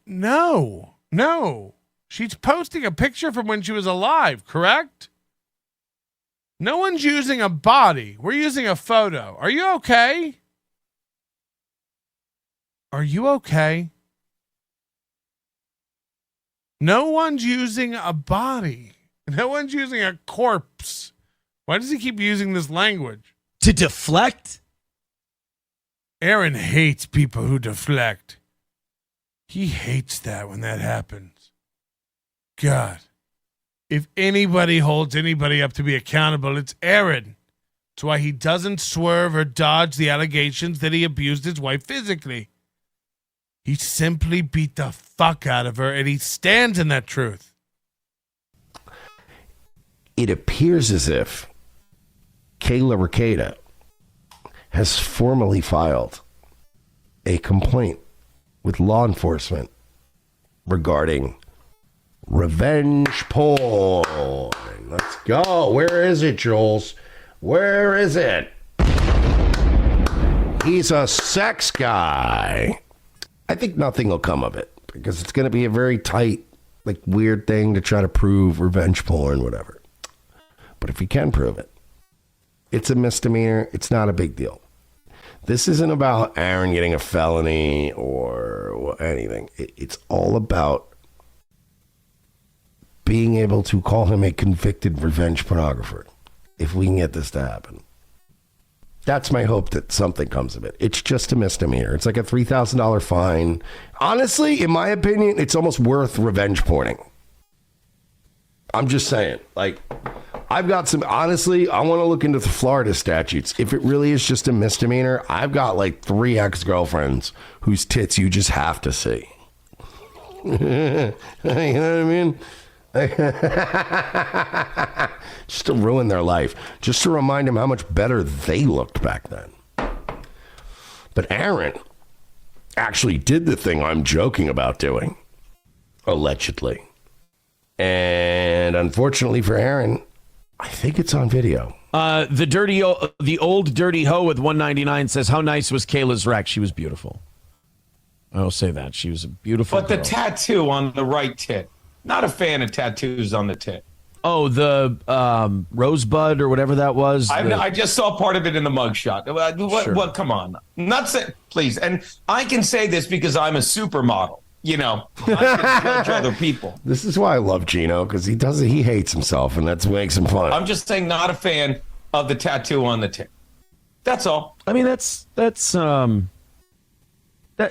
E: No. She's posting a picture from when she was alive, correct? No one's using a body. We're using a photo. Are you okay? Are you okay? No one's using a body. No one's using a corpse. Why does he keep using this language?
B: To deflect?
E: Aaron hates people who deflect. He hates that when that happens. God. If anybody holds anybody up to be accountable, it's Aaron. That's why he doesn't swerve or dodge the allegations that he abused his wife physically. He simply beat the fuck out of her, and he stands in that truth.
R: It appears as if Kayla Ricada has formally filed a complaint with law enforcement regarding revenge porn. Let's go. Where is it, Jules? Where is it? He's a sex guy. I think nothing will come of it because it's going to be a very tight, like, weird thing to try to prove revenge porn, whatever. But if you can prove it, it's a misdemeanor. It's not a big deal. This isn't about Aaron getting a felony or anything. It's all about being able to call him a convicted revenge pornographer. If we can get this to happen. That's my hope, that something comes of it. It's just a misdemeanor. It's like a $3,000 fine. Honestly, in my opinion, it's almost worth revenge porning. I'm just saying. Like, I've got some, honestly, I want to look into the Florida statutes. If it really is just a misdemeanor, I've got like 3 ex-girlfriends whose tits you just have to see. You know what I mean? Just to ruin their life. Just to remind them how much better they looked back then. But Aaron actually did the thing I'm joking about doing. Allegedly. And unfortunately for Aaron, I think it's on video.
B: The old dirty hoe with 199 says, how nice was Kayla's rack? She was beautiful. I will say that. She was a beautiful
S: But
B: girl.
S: the tattoo on the right tit. Not a fan of tattoos on the tit.
B: Oh, the rosebud or whatever that was.
S: I just saw part of it in the mugshot.
B: Sure.
S: What? Come on. Not say, please. And I can say this because I'm a supermodel. You know, I can judge other people.
R: This is why I love Gino, because he hates himself, and that makes him fun.
S: I'm just saying, not a fan of the tattoo on the tit. That's all.
B: I mean,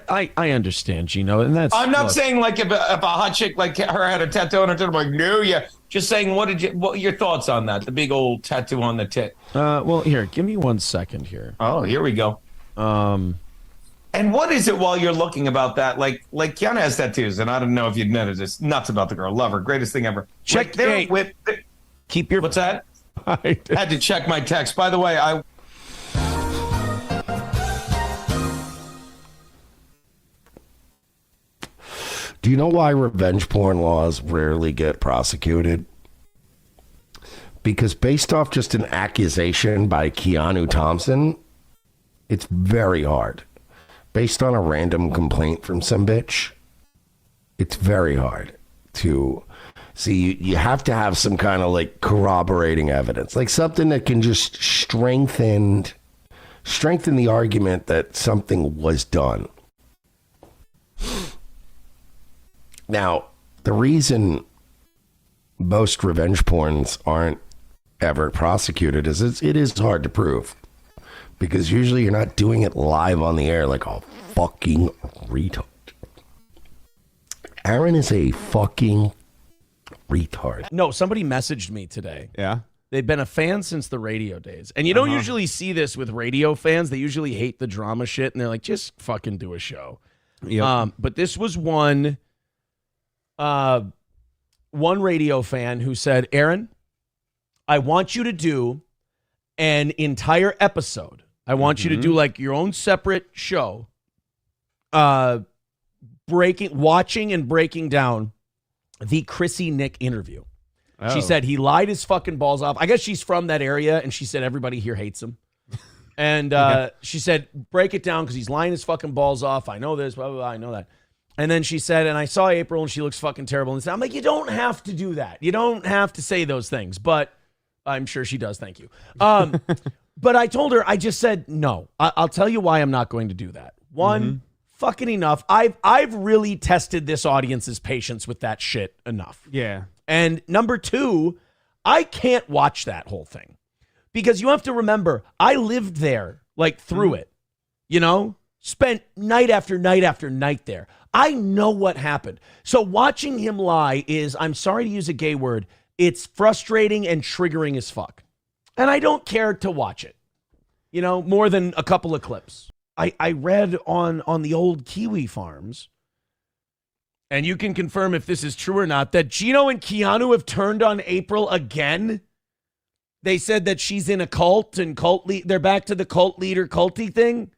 B: I understand, Gino, and that's.
S: I'm not saying like if a hot chick like her had a tattoo on her tit, I'm like, no, yeah. Just saying, what are your thoughts on that? The big old tattoo on the tit.
B: Well, here, give me 1 second here.
S: Oh, here we go. And what is it while you're looking about that? Like Kiana has tattoos, and I don't know if you'd noticed this. Nuts about the girl. Love her. Greatest thing ever.
B: Check
S: keep your. What's that? I had to check my text. By the way,
R: Do you know why revenge porn laws rarely get prosecuted? Because based off just an accusation by Keanu Thompson, it's very hard. Based on a random complaint from some bitch, it's very hard to see. You have to have some kind of like corroborating evidence, like something that can just strengthen the argument that something was done. Now, the reason most revenge porns aren't ever prosecuted is it is hard to prove. Because usually you're not doing it live on the air like a fucking retard. Aaron is a fucking retard.
B: No, somebody messaged me today.
H: Yeah?
B: They've been a fan since the radio days. And you don't usually see this with radio fans. They usually hate the drama shit, and they're like, just fucking do a show.
H: Yep.
B: But this was one radio fan who said, Aaron, I want you to do an entire episode. I want you to do like your own separate show, watching and breaking down the Chrissy Nick interview.
H: Oh.
B: She said he lied his fucking balls off. I guess she's from that area, and she said everybody here hates him. And she said, break it down because he's lying his fucking balls off. I know this, blah, blah, blah, I know that. And then she said, and I saw April, and she looks fucking terrible. And I'm like, you don't have to do that. You don't have to say those things. But I'm sure she does. Thank you. But I told her, I just said, no. I'll tell you why I'm not going to do that. One, fucking enough. I've really tested this audience's patience with that shit enough.
H: Yeah.
B: And number two, I can't watch that whole thing. Because you have to remember, I lived there, like through it. You know? Spent night after night after night there. I know what happened. So watching him lie is, I'm sorry to use a gay word, it's frustrating and triggering as fuck. And I don't care to watch it, you know, more than a couple of clips. I read on the old Kiwi farms, and you can confirm if this is true or not, that Gino and Keanu have turned on April again. They said that she's in a cult and they're back to the cult leader culty thing.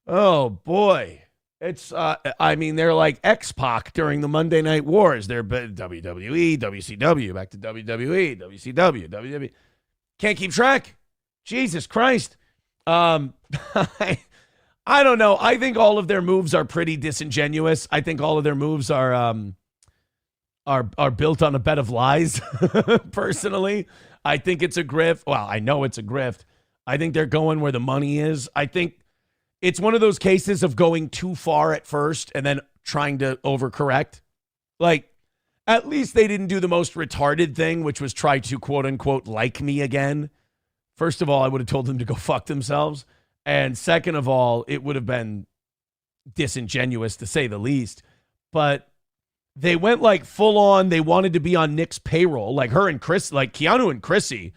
B: Oh, boy. It's, I mean, they're like X-Pac during the Monday Night Wars. They're WWE, WCW, back to WWE, WCW, WWE. Can't keep track. Jesus Christ. I don't know. I think all of their moves are pretty disingenuous. I think all of their moves are built on a bed of lies, personally. I think it's a grift. Well, I know it's a grift. I think they're going where the money is. I think it's one of those cases of going too far at first and then trying to overcorrect. Like, at least they didn't do the most retarded thing, which was try to, quote unquote, like me again. First of all, I would have told them to go fuck themselves. And second of all, it would have been disingenuous to say the least. But they went like full on. They wanted to be on Nick's payroll, like her and Chris, like Keanu and Chrissy.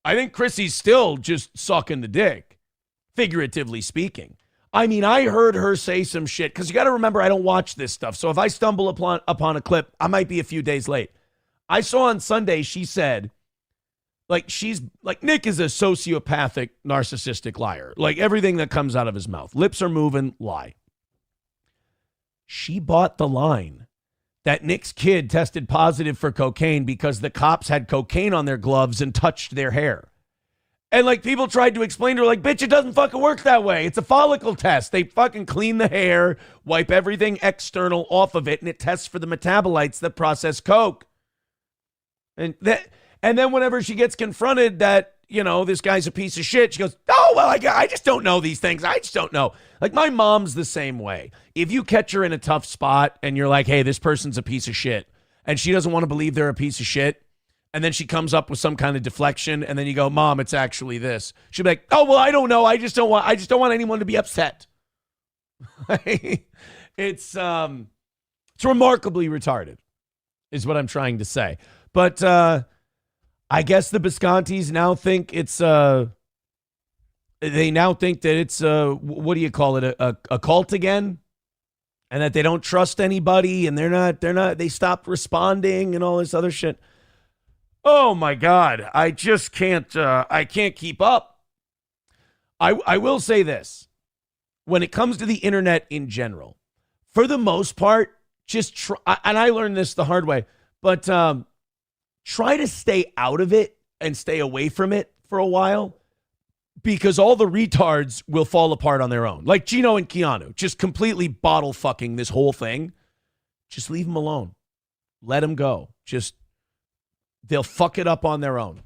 B: I think Chrissy's still just sucking the dick, figuratively speaking. I mean, I heard her say some shit because you got to remember, I don't watch this stuff. So if I stumble upon a clip, I might be a few days late. I saw on Sunday, she said, like, she's like, Nick is a sociopathic, narcissistic liar. Like, everything that comes out of his mouth, lips are moving, lie. She bought the line that Nick's kid tested positive for cocaine because the cops had cocaine on their gloves and touched their hair. And, like, people tried to explain to her, like, bitch, it doesn't fucking work that way. It's a follicle test. They fucking clean the hair, wipe everything external off of it, and it tests for the metabolites that process coke. And then whenever she gets confronted that, you know, this guy's a piece of shit, she goes, oh, well, I just don't know these things. I just don't know. Like, my mom's the same way. If you catch her in a tough spot and you're like, hey, this person's a piece of shit, and she doesn't want to believe they're a piece of shit, and then she comes up with some kind of deflection, and then you go, Mom, it's actually this. She'll be like, oh, well, I don't know. I just don't want anyone to be upset. It's remarkably retarded, is what I'm trying to say. But I guess the Biscontis now think it's they now think that it's what do you call it, a cult again, and that they don't trust anybody, and they stopped responding and all this other shit. Oh my God, I just can't I can't keep up. I will say this, when it comes to the internet in general, for the most part, just try, and I learned this the hard way, but try to stay out of it and stay away from it for a while, because all the retards will fall apart on their own. Like Gino and Keanu, just completely bottle fucking this whole thing. Just leave them alone. Let them go. They'll fuck it up on their own.